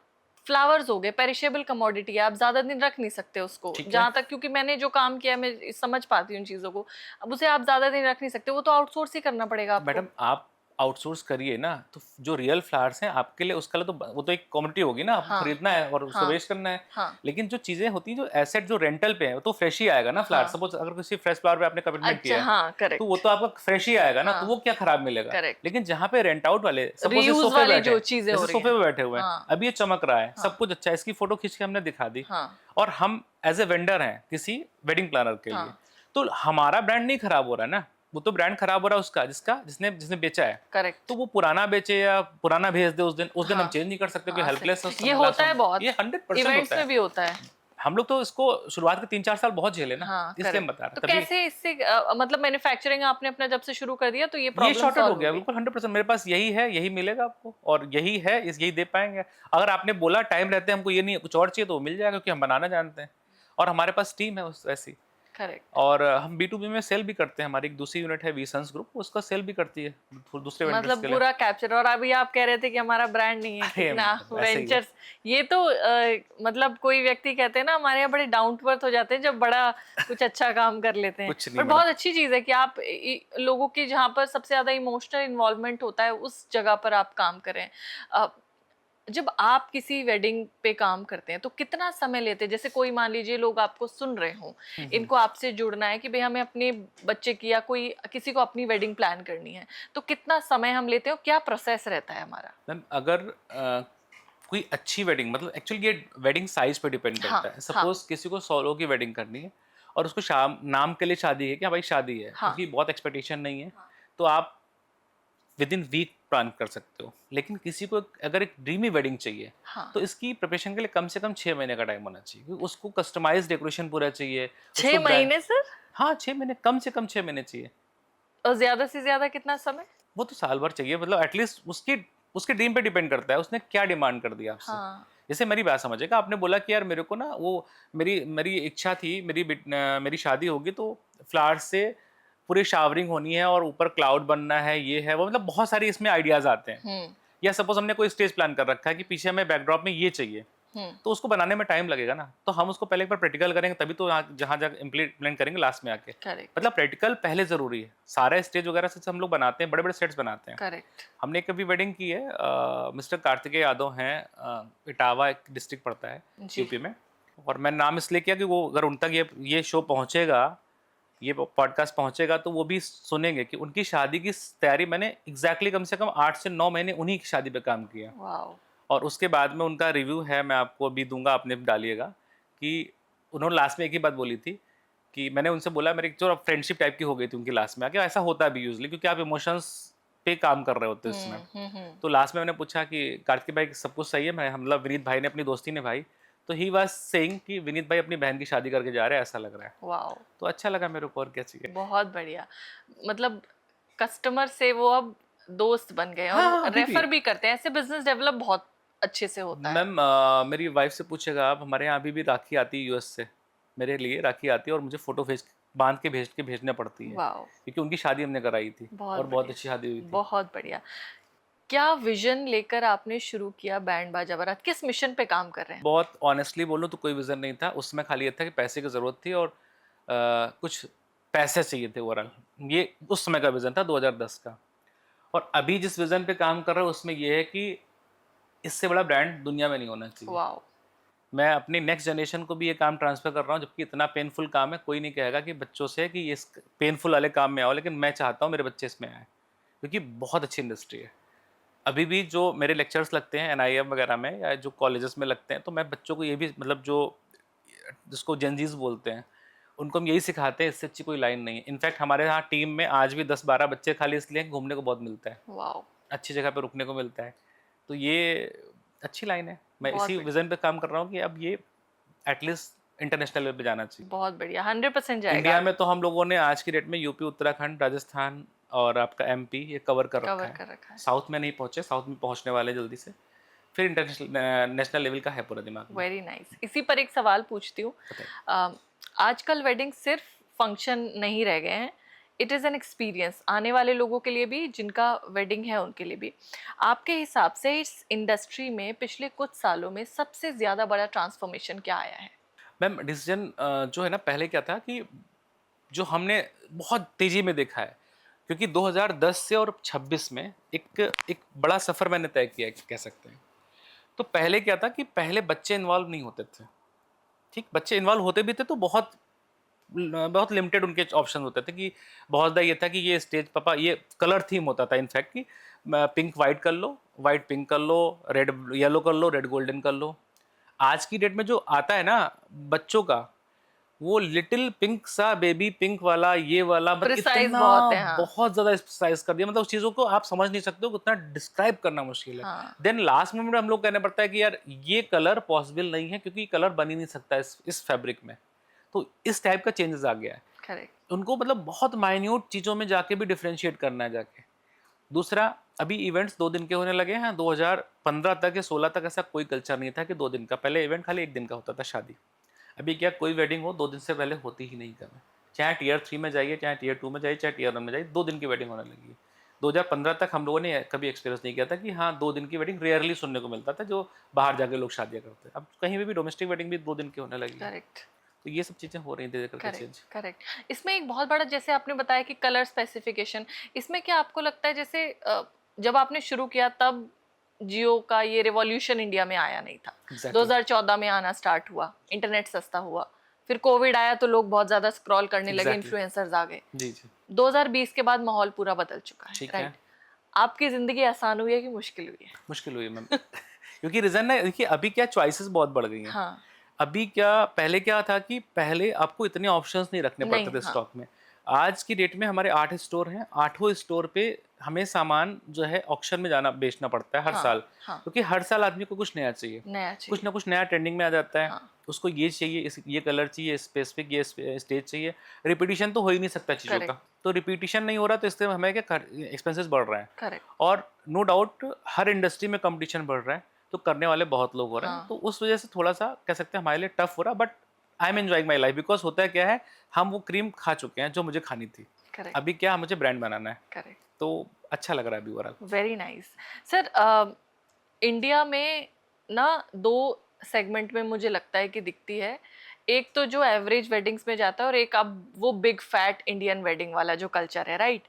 फ्लावर्स हो गए, पेरिशेबल कमोडिटी है, आप ज्यादा दिन रख नहीं सकते उसको, ठीक है जहाँ तक क्योंकि मैंने जो काम किया मैं समझ पाती हूँ उन चीजों को। अब उसे आप ज्यादा दिन रख नहीं सकते, वो तो आउटसोर्स ही करना पड़ेगा आपको। मैडम, आप आउटसोर्स करिए ना, तो जो रियल फ्लावर्स हैं आपके लिए, उसका लिए तो वो तो एक कमोडिटी होगी ना, आपको हाँ। खरीदना है और उसको हाँ। वेस्ट करना है। हाँ। लेकिन जो चीजें होती हैं, जो एसेट जो रेंटल पे है, वो तो फ्रेश ही आएगा ना फ्लावर। हाँ। सपोज अगर किसी फ्रेश फ्लावर पे आपने कमिटमेंट अच्छा, किया है हाँ, तो वो करेक्ट। तो आपका फ्रेश ही आएगा ना, तो हाँ, वो क्या खराब मिलेगा। करेक्ट। लेकिन जहाँ पे रेंट आउट वाले, सपोज इस रीयूज सोफे पे वाली बैठे जो हैं, चीजें हो जैसे रही सोफे हैं। पे बैठे हुए हैं, हाँ। अभी ये चमक रहा है, हाँ। सब कुछ अच्छा है, इसकी फोटो खींच के हमने दिखा दी हाँ। और हम एज ए वेंडर हैं किसी वेडिंग प्लानर के लिए, हाँ। तो हमारा ब्रांड नहीं खराब हो रहा है ना, वो तो ब्रांड खराब हो रहा है उसका, जिसका जिसने जिसने बेचा है। करेक्ट। तो वो पुराना बेचे या पुराना भेज दे, उस दिन हम हाँ। चेंज नहीं कर सकते, कोई हाँ, हेल्पलेस ये होता है बहुत, ये 100% इवेंट्स होता में है। भी होता है। हम लोग तो इसको शुरुआत के 3-4 साल बहुत झेले ना, हाँ, इसलिए करेक्ट। हम बता तो रहे तभी। कैसे इससे मतलब मैन्युफैक्चरिंग आपने अपना जब से शुरू कर दिया तो ये ये प्रॉब्लम शॉर्टेड हो सॉल्व हो गया गई? बिल्कुल 100%। मेरे पास यही है, यही मिलेगा आपको और यही है, इस यही दे पाएंगे। अगर आपने बोला टाइम रहते हमको ये नहीं कुछ और चाहिए, तो वो मिल जाएगा क्योंकि हम बनाना जानते हैं और हमारे पास टीम है उस वैसी। करेक्ट। और हम B2B में सेल भी करते हैं, हमारी एक दूसरी यूनिट है वीसंस ग्रुप, उसका सेल भी करती है दूसरे वेंडर्स मतलब के लिए। पूरा कैप्चर। और अभी आप कह रहे थे कि हमारा ब्रांड नहीं है, अरे कितना ऐसे ही है। वेंचर्स। ये तो मतलब कोई व्यक्ति कहते हैं ना, हमारे यहाँ बड़े डाउन टू अर्थ हो जाते हैं जब बड़ा कुछ अच्छा काम कर लेते हैं। कुछ नहीं पर मैडम। बहुत अच्छी चीज है कि आप लोगों की जहाँ पर सबसे ज्यादा इमोशनल इन्वॉल्वमेंट होता है उस जगह पर आप काम करें। जब आप किसी वेडिंग पे काम करते हैं तो कितना समय लेते हैं? जैसे कोई मान लीजिए लोग आपको सुन रहे हों, इनको आपसे जुड़ना है कि भाई हमें अपने बच्चे की या कोई किसी को अपनी वेडिंग प्लान करनी है, तो कितना समय हम लेते हैं और क्या प्रोसेस रहता है हमारा? मैम अगर कोई अच्छी वेडिंग, मतलब एक्चुअली ये वेडिंग साइज पे डिपेंड हाँ। करता है। हाँ। सपोज किसी को 100 लोगों की वेडिंग करनी है और उसको शाम नाम के लिए शादी है कि हाँ भाई शादी है, हाँ। उसकी बहुत एक्सपेक्टेशन नहीं है, हाँ। तो आप विद इन वीक प्लान कर सकते हो, लेकिन किसी को अगर एक ड्रीमी वेडिंग चाहिए हाँ, तो इसकी प्रिपरेशन के लिए कम से कम 6 महीने का टाइम होना चाहिए, क्योंकि उसको कस्टमाइज डेकोरेशन पूरा चाहिए, छह उसको ब्रांड। महीने सर? हाँ, 6 महीने, कम से कम 6 महीने चाहिए। और ज्यादा से ज्यादा कितना समय? वो तो साल भर चाहिए, मतलब एटलीस्ट उसकी उसके ड्रीम पे डिपेंड करता है, उसने क्या डिमांड कर दिया आपसे। हाँ, जैसे मेरी बात समझिएगा, आपने बोला कि यार मेरे को ना वो मेरी मेरी इच्छा थी, मेरी शादी होगी तो फ्लावर्स से पूरी शावरिंग होनी है और ऊपर क्लाउड बनना है, ये है वो, मतलब बहुत सारी इसमें आइडियाज आते हैं। हम्म, या सपोज हमने कोई स्टेज प्लान कर रखा है कि पीछे हमें बैकड्रॉप में ये चाहिए, हम्म, तो उसको बनाने में टाइम लगेगा ना, तो हम उसको पहले एक बार प्रैक्टिकल करेंगे, तभी तो जहाँ जहाँ इम्प्लीमेंट करेंगे लास्ट में आके। करेक्ट, मतलब प्रैक्टिकल पहले जरूरी है, सारा स्टेज वगैरह से हम लोग बनाते हैं, बड़े बड़े सेट्स बनाते हैं। करेक्ट, हमने एक अभी वेडिंग की है, मिस्टर कार्तिकेय यादव हैं, इटावा एक डिस्ट्रिक्ट पड़ता है जी, यूपी में। और मैं नाम इसलिए किया कि वो अगर उन तक ये शो पहुंचेगा, ये पॉडकास्ट पहुंचेगा, तो वो भी सुनेंगे कि उनकी शादी की तैयारी मैंने एग्जैक्टली कम से कम 8 से 9 महीने उन्हीं की शादी पे काम किया। वाओ, और उसके बाद में उनका रिव्यू है, मैं आपको अभी दूंगा, आपने भी डालिएगा, कि उन्होंने लास्ट में एक ही बात बोली थी कि मैंने उनसे बोला, मेरी जो फ्रेंडशिप टाइप की हो गई थी उनकी लास्ट में आके, ऐसा होता है भी यूजली, क्योंकि आप इमोशंस पे काम कर रहे होते हो इस समय। तो लास्ट में मैंने पूछा कि कार्तिक भाई सब कुछ सही है, मैं मतलब विनीत भाई ने अपनी दोस्ती निभाई, तो ही वाज सेइंग कि विनीत भाई अपनी बहन की शादी करके जा रहे हैं, ऐसा लग रहा है। वाओ, तो अच्छा लगा मेरे को, और क्या चाहिए। बहुत बढ़िया। मतलब कस्टमर से वो अब दोस्त बन गए हाँ और हाँ, अभी भी। रेफर भी करते हैं, ऐसे बिजनेस डेवलप बहुत अच्छे से होता है। मैम, मेरी वाइफ से पूछेगा आप, हमारे यहाँ अभी भी राखी आती है यूएस से, मेरे लिए राखी आती है और मुझे फोटो बांध के भेजने पड़ती है, वाओ, क्योंकि उनकी शादी हमने कराई थी बहुत और बहुत बढ़िया, अच्छी शादी हुई थी। बहुत बढ़िया। क्या विजन लेकर आपने शुरू किया बैंड बाजा बारात? किस मिशन पे काम कर रहे हैं? बहुत ऑनेस्टली बोलूँ तो कोई विज़न नहीं था उसमें, खाली ये था कि पैसे की ज़रूरत थी और कुछ पैसे चाहिए थे ओवरऑल। ये उस समय का विज़न था 2010 का। और अभी जिस विज़न पे काम कर रहा हूँ उसमें ये है कि इससे बड़ा ब्रांड दुनिया में नहीं होना चाहिए। वाओ, मैं अपनी नेक्स्ट जनरेशन को भी ये काम ट्रांसफ़र कर रहा हूँ, जबकि इतना पेनफुल काम है, कोई नहीं कहेगा कि बच्चों से कि ये इस पेनफुल वाले काम में आओ, लेकिन मैं चाहता हूँ मेरे बच्चे इसमें आएँ, क्योंकि बहुत अच्छी इंडस्ट्री है। अभी भी जो मेरे लेक्चर्स लगते हैं एनआईएम वगैरह में या जो कॉलेजेस में लगते हैं, तो मैं बच्चों को ये भी, मतलब जो जिसको जेनजीज बोलते हैं, उनको हम यही सिखाते हैं, इससे अच्छी कोई लाइन नहीं है। इनफैक्ट हमारे यहाँ टीम में आज भी 10-12 बच्चे खाली इसलिए हैं कि घूमने को बहुत मिलता है, वाओ, अच्छी जगह पे रुकने को मिलता है। तो ये अच्छी लाइन है। मैं बहुत इसी बढ़िया, विज़न पे काम कर रहा हूँ कि अब ये एटलीस्ट इंटरनेशनल लेवल पे जाना चाहिए। बहुत बढ़िया, 100% जाएगा इंडिया आगे। में तो हम लोगों ने आज की डेट में यूपी, उत्तराखंड, राजस्थान और आपका एमपी ये कवर कर रखा कवर है। कर रखा है। साउथ में नहीं पहुँचे, साउथ में पहुँचने वाले हैं जल्दी से। फिर इंटरनेशनल नेशनल लेवल का है पूरा दिमाग में। Very nice. इसी पर एक सवाल पूछती हूँ। बताइए। आजकल वेडिंग सिर्फ फंक्शन नहीं रह गए हैं, इट इज़ एन एक्सपीरियंस, आने वाले लोगों के लिए भी, जिनका वेडिंग है उनके लिए भी। आपके हिसाब से इस इंडस्ट्री में पिछले कुछ सालों में सबसे ज़्यादा बड़ा ट्रांसफॉर्मेशन क्या आया है? मैम, डिसीजन जो है ना, पहले क्या था कि जो हमने बहुत तेज़ी में देखा है, क्योंकि 2010 से और 26 में एक एक बड़ा सफ़र मैंने तय किया है, कह सकते हैं। तो पहले क्या था कि पहले बच्चे इन्वॉल्व नहीं होते थे। ठीक, बच्चे इन्वॉल्व होते भी थे तो बहुत लिमिटेड उनके ऑप्शन होते थे, कि बहुत ज़्यादा ये था कि ये स्टेज पापा, ये कलर थीम होता था इनफैक्ट, कि पिंक वाइट कर लो, वाइट पिंक कर लो, रेड येलो कर लो, रेड गोल्डन कर लो। आज की डेट में जो आता है ना बच्चों का, वो लिटिल पिंक सा बेबी पिंक वाला, ये वाला, मतलब प्रिसाइज इतना बहुत है, हाँ। बहुत ज़्यादा स्पेसिफाइज कर दिया, मतलब उस चीज़ों को आप समझ नहीं सकते हो, उतना डिस्क्राइब करना मुश्किल है। हाँ, देन लास्ट मोमेंट में हम लोग कहने पड़ता है कि यार ये कलर पॉसिबल नहीं है, क्योंकि कलर बन ही नहीं सकता इस फैब्रिक में। तो इस टाइप का चेंजेस आ गया है। करेक्ट, उनको मतलब बहुत माइन्यूट चीज़ों में जाके भी डिफरेंशिएट करना है जाके। दूसरा, अभी इवेंट्स 2 दिन के होने लगे हैं। 2015 तक या 16 तक ऐसा कोई कल्चर नहीं था कि 2 दिन का। पहले इवेंट खाली 1 दिन का होता था शादी। अभी क्या, कोई वेडिंग हो 2 दिन से पहले होती ही नहीं कभी। चाहे टियर 3 में जाइए, चाहे टियर 2 में जाइए, चाहे टियर 1 में जाइए, 2 दिन की वेडिंग होने लगी है। 2015 तक हम लोगों ने कभी एक्सपीरियंस नहीं किया था कि हाँ, 2 दिन की वेडिंग रेयरली सुनने को मिलता था, जो बाहर जाके लोग शादियाँ करते हैं। अब कहीं पे भी डोमेस्टिक वेडिंग भी 2 दिन की होने लगी है। करेक्ट, तो ये सब चीज़ें हो रही हैं धीरे करके करेक्ट, चेंज। करेक्ट। इसमें एक बहुत बड़ा, जैसे आपने बताया कि कलर स्पेसिफिकेशन, इसमें क्या आपको लगता है, जैसे जब आपने शुरू किया तब जियो का ये रिवॉल्यूशन इंडिया में आया नहीं था। एग्जैक्टली। 2014 में आना स्टार्ट हुआ, इंटरनेट सस्ता हुआ, फिर कोविड आया तो लोग बहुत ज्यादा स्क्रॉल करने लगे, एग्जैक्टली। इन्फ्लुएंसर्स आ गए। जी जी। 2020 के बाद माहौल पूरा बदल चुका है, ठीक है। राइट? आपकी जिंदगी आसान हुई है कि मुश्किल हुई है? मुश्किल हुई है मैम। क्योंकि रीज़न है, देखिए अभी क्या चॉइसेस बहुत बढ़ गई हैं। हाँ, अभी क्या, पहले क्या था कि पहले आपको इतने ऑप्शंस नहीं रखने पड़ते नहीं, थे हाँ, स्टॉक में। आज की डेट में हमारे 8 स्टोर हैं, आठों स्टोर पे हमें सामान जो है ऑक्शन में जाना बेचना पड़ता है हर हाँ साल, हाँ, क्योंकि हर साल आदमी को कुछ नया चाहिए, नया कुछ चाहिए। ना कुछ नया ट्रेंडिंग में आ जाता है। हाँ, उसको ये चाहिए, ये कलर चाहिए, स्पेसिफिक ये स्टेज चाहिए। रिपीटिशन तो हो ही नहीं सकता चीज़ों का, करेक्ट तो रिपीटिशन नहीं हो रहा, तो इससे हमें क्या एक्सपेंसेस बढ़ रहे हैं। करेक्ट। और नो डाउट हर इंडस्ट्री में कंपटीशन बढ़ रहा है, तो करने वाले बहुत लोग हो रहे हैं, हाँ, तो उस वजह से थोड़ा सा कह सकते हैं हमारे लिए टफ हो रहा, but I am enjoying my life. Because होता है क्या है, हम वो क्रीम खा चुके हैं जो मुझे खानी थी, करेक्ट अभी क्या मुझे ब्रांड बनाना है, करेक्ट। तो अच्छा लग रहा है अभी overall. Very nice. Sir, India में ना दो सेगमेंट में मुझे लगता है कि दिखती है। एक तो जो एवरेज वेडिंग्स में जाता है, और एक अब वो बिग फैट इंडियन वेडिंग वाला जो कल्चर है, राइट?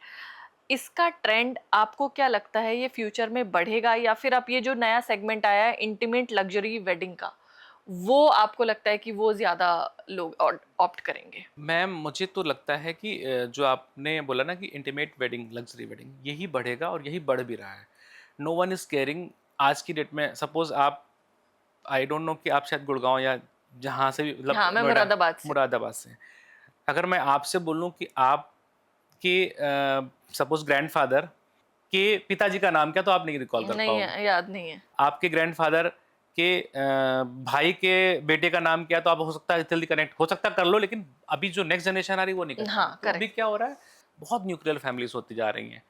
इसका ट्रेंड आपको क्या लगता है, ये फ्यूचर में बढ़ेगा, या फिर आप ये जो नया सेगमेंट आया है इंटीमेट लग्जरी वेडिंग का, वो आपको लगता है कि वो ज्यादा लोग ऑप्ट करेंगे? मैम मुझे तो लगता है कि जो आपने बोला ना कि इंटीमेट वेडिंग, लग्जरी वेडिंग, यही बढ़ेगा और यही बढ़ भी रहा है। नो वन इज़ केयरिंग आज की डेट में। सपोज़ आप, आई डोंट नो कि आप शायद गुड़गाँव या जहाँ से भी, मतलब हाँ, मैं नोएडा, मुरादाबाद से। मुरादाबाद से हैं। अगर मैं आपसे बोलूँ कि आपके सपोज़ ग्रैंडफ़ादर के पिताजी का नाम क्या, तो आप नहीं रिकॉल कर नहीं पाओगे। है, याद नहीं है। आपके ग्रैंडफ़ादर के भाई के बेटे का नाम क्या है, तो आप हो सकता है जल्दी कनेक्ट हो सकता है कर लो, लेकिन अभी जो नेक्स्ट जनरेशन आ रही है वो नहीं कर हाँ, पाएगी। तो अभी करेक्ट। क्या हो रहा है, बहुत न्यूक्लियर फैमिलीज़ होती जा रही हैं।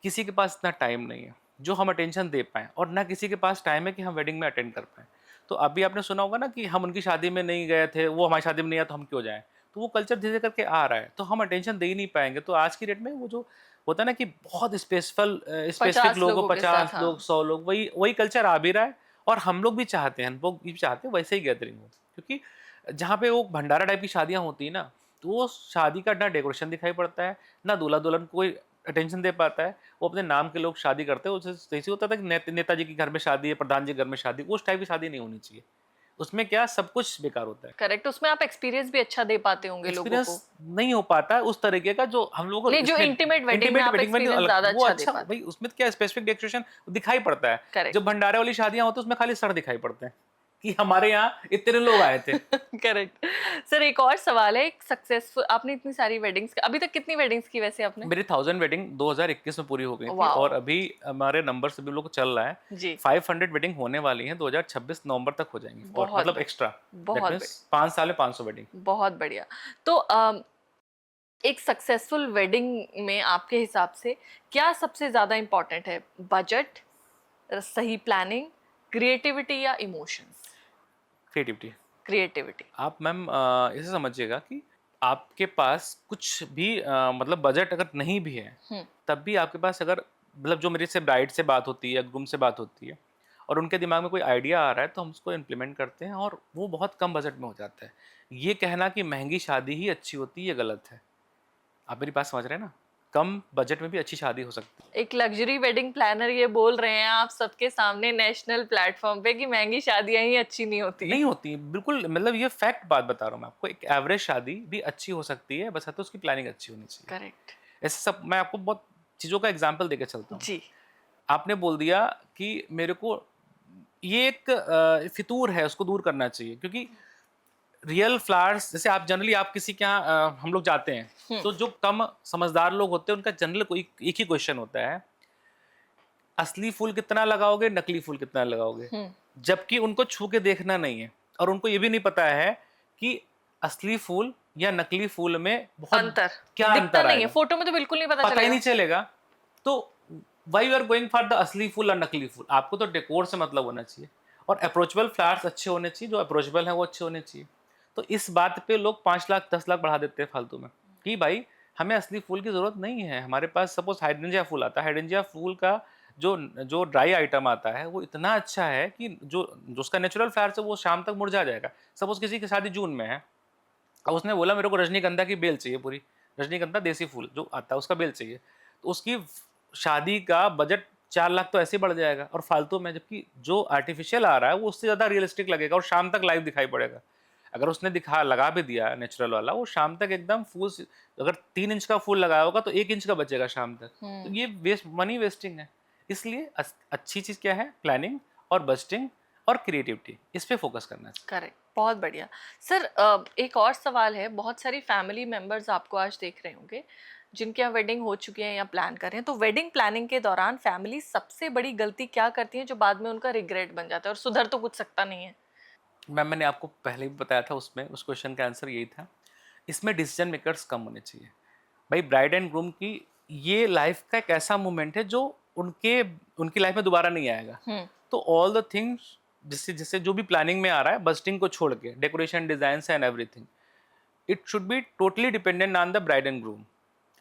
किसी के पास इतना टाइम नहीं है जो हम अटेंशन दे पाएँ, और ना किसी के पास टाइम है कि हम वेडिंग में अटेंड कर पाएँ। तो अभी आपने सुना होगा ना कि हम उनकी शादी में नहीं गए थे, वो हमारी शादी में नहीं आए तो हम क्यों जाएँ? तो वो कल्चर धीरे-धीरे करके आ रहा है, तो हम अटेंशन दे ही नहीं पाएँगे। तो आज की डेट में वो जो होता है ना कि बहुत स्पेसिफिक 50 लोगों, लोगों के साथ, 50 हाँ। लोग, 100 लोग, वही वही कल्चर आ भी रहा है। और हम लोग भी चाहते हैं, लोग भी चाहते हैं वैसे ही गैदरिंग हो, क्योंकि जहाँ पे वो भंडारा टाइप की शादियाँ होती है ना, तो वो शादी का ना डेकोरेशन दिखाई पड़ता है, ना दूल्हा-दुल्हन को कोई अटेंशन दे पाता है। वो अपने नाम के लोग शादी करते हैं, उससे जैसे होता था कि नेताजी के घर में शादी है, प्रधान जी के घर में शादी, उस टाइप की शादी नहीं होनी चाहिए। उसमें क्या सब कुछ बेकार होता है। करेक्ट, उसमें आप एक्सपीरियंस भी अच्छा दे पाते होंगे लोगों एक्सपीरियंस को। नहीं हो पाता है उस तरीके का जो हम लोगों को नहीं, जो इसमें। इंटीमेट वेडिंग में इंटीमेट आप वेडिंग में एक्सपीरियंस अलग ज्यादा वो अच्छा दे अच्छा पाते भाई, उसमें क्या स्पेसिफिक डेकोरेशन दिखाई पड़ता है। हैं। जब भंडारे वाली शादियां होती है उसमें खाली सर दिखाई पड़ते हैं कि हमारे यहाँ इतने लोग आए थे। करेक्ट। सर, एक और सवाल है। एक सक्सेसफुल, आपने इतनी सारी वेडिंग्स, अभी तक कितनी वेडिंग्स की वैसे आपने? मेरी 1000 वेडिंग 2021 में पूरी हो गई थी, वाओ। और अभी हमारे नंबर से भी लोग चल रहा है। जी। 500 वेडिंग होने वाली हैं, 2026 नवंबर तक हो जाएंगी, और बहुत मतलब बढ़िया, एक्स्ट्रा। दैट बहुत मीन्स बढ़िया, 5 साल में 500 वेडिंग। बहुत बढ़िया। तो एक सक्सेसफुल वेडिंग में आपके हिसाब से क्या सबसे ज्यादा इम्पोर्टेंट है? बजट, सही प्लानिंग, क्रिएटिविटी या इमोशंस? क्रिएटिविटी। क्रिएटिविटी। आप मैम ऐसे समझिएगा कि आपके पास कुछ भी मतलब बजट अगर नहीं भी है, हम्म। तब भी आपके पास अगर, मतलब जो मेरे से ब्राइड से बात होती है, ग्रूम से बात होती है, और उनके दिमाग में कोई आइडिया आ रहा है, तो हम उसको इम्प्लीमेंट करते हैं, और वो बहुत कम बजट में हो जाता है। ये कहना कि महंगी शादी ही अच्छी होती है, ये गलत है। आप मेरी बात समझ रहे हैं ना? कम बजट में भी अच्छी शादी हो सकती है। एक लग्जरी वेडिंग प्लानर ये बोल रहे हैं आप सबके सामने नेशनल प्लेटफॉर्म पे कि महंगी शादियां ही अच्छी नहीं होती। नहीं होती, बिल्कुल, मतलब ये फैक्ट बात बता रहा हूँ मैं आपको। एक एवरेज शादी भी अच्छी हो सकती है, बस तो उसकी प्लानिंग अच्छी होनी चाहिए। करेक्ट। ऐसे सब मैं आपको बहुत चीज़ों का एग्जांपल देके चलता हूँ। जी। आपने बोल दिया कि मेरे को ये एक फितूर है, उसको दूर करना चाहिए, क्योंकि रियल फ्लावर्स, जैसे आप जनरली आप किसी के यहाँ हम लोग जाते हैं, हम्म। तो जो कम समझदार लोग होते हैं उनका जनरल कोई एक ही क्वेश्चन होता है, असली फूल कितना लगाओगे, नकली फूल कितना लगाओगे? हम्म। जबकि उनको छू के देखना नहीं है, और उनको ये भी नहीं पता है कि असली फूल या नकली फूल में बहुत अंतर क्या दिखता अंतर नहीं है, आएगा, फोटो में तो बिल्कुल नहीं पता पता ही चलेगा। नहीं चलेगा। तो why you are going for the असली फूल और नकली फूल? आपको तो डेकोर से मतलब होना चाहिए, और अप्रोचेबल फ्लावर्स अच्छे होने चाहिए, जो अप्रोचेबल है वो अच्छे होने चाहिए। तो इस बात पे लोग 5 लाख 10 लाख बढ़ा देते हैं फालतू में, कि भाई हमें असली फूल की जरूरत नहीं है। हमारे पास सपोज हाइड्रेंजिया फूल आता है, हाइड्रेंजिया फूल का जो जो ड्राई आइटम आता है वो इतना अच्छा है कि जो जो उसका नेचुरल फ्लावर्स है वो शाम तक मुरझा जाएगा। सपोज किसी की शादी जून में है, अब उसने बोला मेरे को रजनीगंधा की बेल चाहिए पूरी, रजनीगंधा देसी फूल जो आता है उसका बेल चाहिए, तो उसकी शादी का बजट 4 लाख तो ऐसे ही बढ़ जाएगा और फालतू में, जबकि जो आर्टिफिशियल आ रहा है वो उससे ज़्यादा रियलिस्टिक लगेगा और शाम तक लाइव दिखाई पड़ेगा। अगर उसने दिखा लगा भी दिया नेचुरल वाला, वो शाम तक एकदम फूल अगर 3 इंच का फूल लगाया होगा तो 1 इंच का बचेगा शाम तक। तो हम्म। ये वेस्ट मनी वेस्टिंग है। इसलिए अच्छी चीज़ क्या है, प्लानिंग और बजटिंग और क्रिएटिविटी, इस पे फोकस करना चाहिए। करेक्ट, बहुत बढ़िया। सर, एक और सवाल है। बहुत सारी फैमिली मेंबर्स आपको आज देख रहे होंगे जिनके यहाँ वेडिंग हो चुकी है या प्लान कर रहे हैं, तो वेडिंग प्लानिंग के दौरान फैमिली सबसे बड़ी गलती क्या करती है जो बाद में उनका रिग्रेट बन जाता है, और सुधर तो कुछ सकता नहीं है? मैम मैंने आपको पहले भी बताया था, उसमें उस क्वेश्चन का आंसर यही था, इसमें डिसीजन मेकर्स कम होने चाहिए। भाई ब्राइड एंड ग्रूम की ये लाइफ का एक ऐसा मोमेंट है जो उनके उनकी लाइफ में दोबारा नहीं आएगा। तो ऑल द थिंग्स जिससे जिससे जो भी प्लानिंग में आ रहा है, बस्टिंग को छोड़ के, decoration, design and everything, it should be totally dependent on the bride and groom.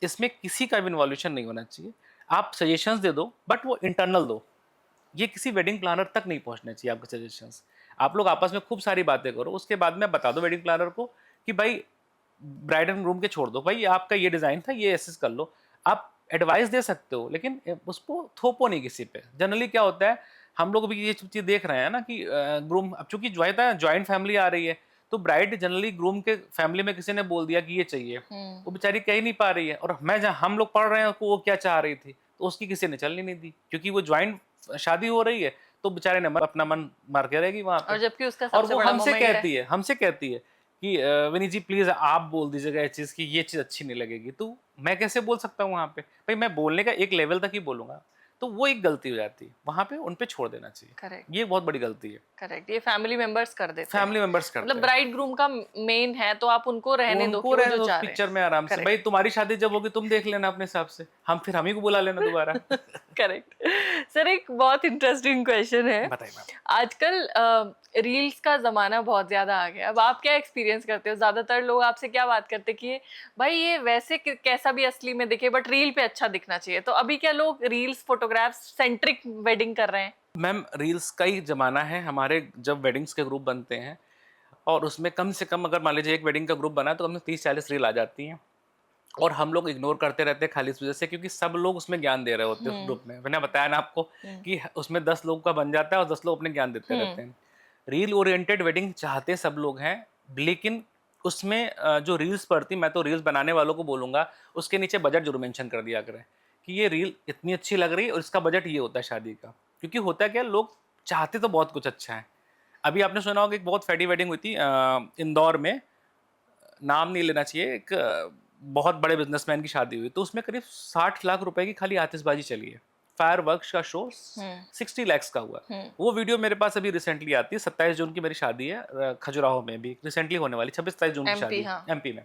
इसमें किसी का भी इन्वॉल्यूशन नहीं होना चाहिए। आप सजेशंस दे दो, बट वो इंटरनल दो। ये किसी वेडिंग प्लानर तक नहीं पहुंचने चाहिए आपके सजेशंस। आप लोग आपस में खूब सारी बातें करो, उसके बाद में बता दो वेडिंग प्लानर को कि भाई ब्राइड एंड ग्रूम के छोड़ दो, भाई आपका ये डिज़ाइन था, ये ऐसे कर लो। आप एडवाइस दे सकते हो, लेकिन उसको थोपो नहीं किसी पे। जनरली क्या होता है, हम लोग भी ये चीज़ देख रहे हैं ना कि ग्रूम, अब चूंकि जॉइंट फैमिली आ रही है, तो ब्राइड जनरली ग्रूम के फैमिली में किसी ने बोल दिया कि ये चाहिए, वो बेचारी कह ही नहीं पा रही है। और मैं जहाँ हम लोग पढ़ रहे हैं वो क्या चाह रही थी, तो उसकी किसी ने चलनी नहीं दी, क्योंकि वो ज्वाइंट शादी हो रही है, तो बेचारे ने अपना मन मार के रहेगी वहां पे। और जबकि उसका और सबसे वो बड़ा हमसे मोमेंट है। कहती है कि विनी जी प्लीज आप बोल दीजिएगा ये चीज कि ये चीज अच्छी नहीं लगेगी। तो मैं कैसे बोल सकता हूँ वहां पे? भाई मैं बोलने का एक लेवल तक ही बोलूंगा। तो वो एक गलती हो जाती है, वहां पे उन पे छोड़ देना चाहिए। करेक्ट, ये बहुत बड़ी गलती है, करेक्ट, ये फैमिली मेंबर्स कर देते हैं। फैमिली मेंबर्स करते मतलब हैं। ब्राइड ग्रूम का मेन है, तो आप उनको रहने दो उनको कि वो रहने जो दो उस चाह रहे हैं। पिक्चर में आराम से। भाई करेक्ट, तुम्हारी शादी जब होगी तुम देख लेना अपने हिसाब से, हम ही को बुला लेना दोबारा। करेक्ट। सर, एक बहुत इंटरेस्टिंग क्वेश्चन है। बताइए मैम। आजकल रील्स का जमाना बहुत ज्यादा आ गया। अब आप क्या एक्सपीरियंस करते हो? ज्यादातर लोग आपसे क्या बात करते हैं कि भाई ये वैसे कैसा भी असली में दिखे, बट रील पे अच्छा दिखना चाहिए। तो अभी क्या लोग रील्स फोटोग्राफ्स सेंट्रिक वेडिंग कर रहे हैं? मैम रील्स का ही जमाना है। हमारे जब वेडिंग्स के ग्रुप बनते हैं, और उसमें कम से कम अगर मान लीजिए एक वेडिंग का ग्रुप बना, तो कम से 30-40 रील आ जाती हैं। और हम लोग इग्नोर करते रहते हैं खाली इस वजह से, क्योंकि सब लोग उसमें ज्ञान दे रहे होते हैं उस हम्म। ग्रुप में। मैंने बताया ना आपको कि उसमें 10 लोग का बन जाता है और 10 लोग अपने ज्ञान देते रहते हैं। रील ओरिएंटेड वेडिंग चाहते सब लोग हैं, लेकिन उसमें जो रील्स पड़ती, मैं तो रील्स बनाने वालों को बोलूंगा उसके नीचे बजट जरूर मेंशन कर दिया करें कि ये रील इतनी अच्छी लग रही है और इसका बजट ये होता है शादी का। क्योंकि होता है क्या, लोग चाहते तो बहुत कुछ अच्छा है। अभी आपने सुना होगा एक बहुत फैडी वेडिंग हुई थी इंदौर में, नाम नहीं लेना चाहिए, एक बहुत बड़े बिजनेसमैन की शादी हुई, तो उसमें करीब 60 लाख रुपए की खाली आतिशबाजी चली है। फायर वर्क्स का शो 60 लैक्स का हुआ। वो वीडियो मेरे पास अभी रिसेंटली आती है। 27 जून की मेरी शादी है खजुराहो में, भी रिसेंटली होने वाली 26-27 जून की एमपी, शादी हाँ। एमपी में।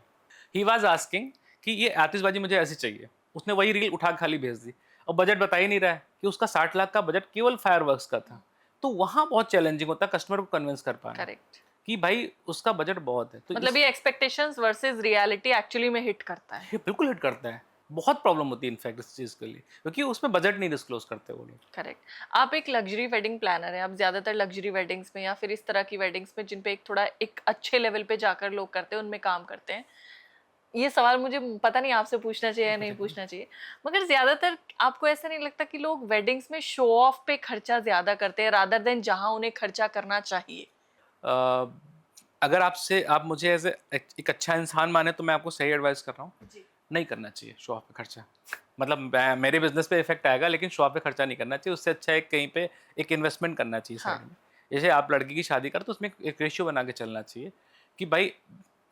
ही वॉज आस्किंग कि ये आतिशबाजी मुझे ऐसी चाहिए। उसने वही रील उठा खाली भेज दी, और बजट बता ही नहीं रहा है कि उसका 60 लाख का बजट केवल फायर वर्क्स का था। तो वहां बहुत चैलेंजिंग होता है कस्टमर को कन्विंस कर पाना करेक्ट। कि भाई उसका बजट बहुत है। तो मतलब ये एक्सपेक्टेशंस वर्सेस रियलिटी एक्चुअली में हिट करता है। ये बिल्कुल हिट करता है। बहुत प्रॉब्लम होती है इनफैक्ट इस चीज़ के लिए, क्योंकि उसमें बजट नहीं डिस्क्लोज करते वो लोग। करेक्ट। आप एक लग्जरी वेडिंग प्लानर हैं। आप ज्यादातर लग्जरी वेडिंग्स में या फिर इस तरह की वेडिंग्स में जिन पे एक थोड़ा एक अच्छे लेवल पे जाकर लोग करते हैं, उनमें काम करते हैं। ये सवाल मुझे पता नहीं आपसे पूछना चाहिए या नहीं पूछना चाहिए, मगर ज्यादातर आपको ऐसा नहीं लगता कि लोग वेडिंग्स में शो ऑफ पे खर्चा ज्यादा करते हैं रादर देन जहां उन्हें खर्चा करना चाहिए? अ, अगर आप मुझे एज एक अच्छा इंसान माने, तो मैं आपको सही एडवाइस कर रहा हूँ। जी। नहीं करना चाहिए शो ऑफ पे खर्चा। मतलब मेरे बिजनेस पे इफेक्ट आएगा, लेकिन शो ऑफ पे खर्चा नहीं करना चाहिए। उससे अच्छा एक कहीं पे एक इन्वेस्टमेंट करना चाहिए हाँ। साइड में। जैसे आप लड़की की शादी कर, तो उसमें एक रेशियो बना के चलना चाहिए कि भाई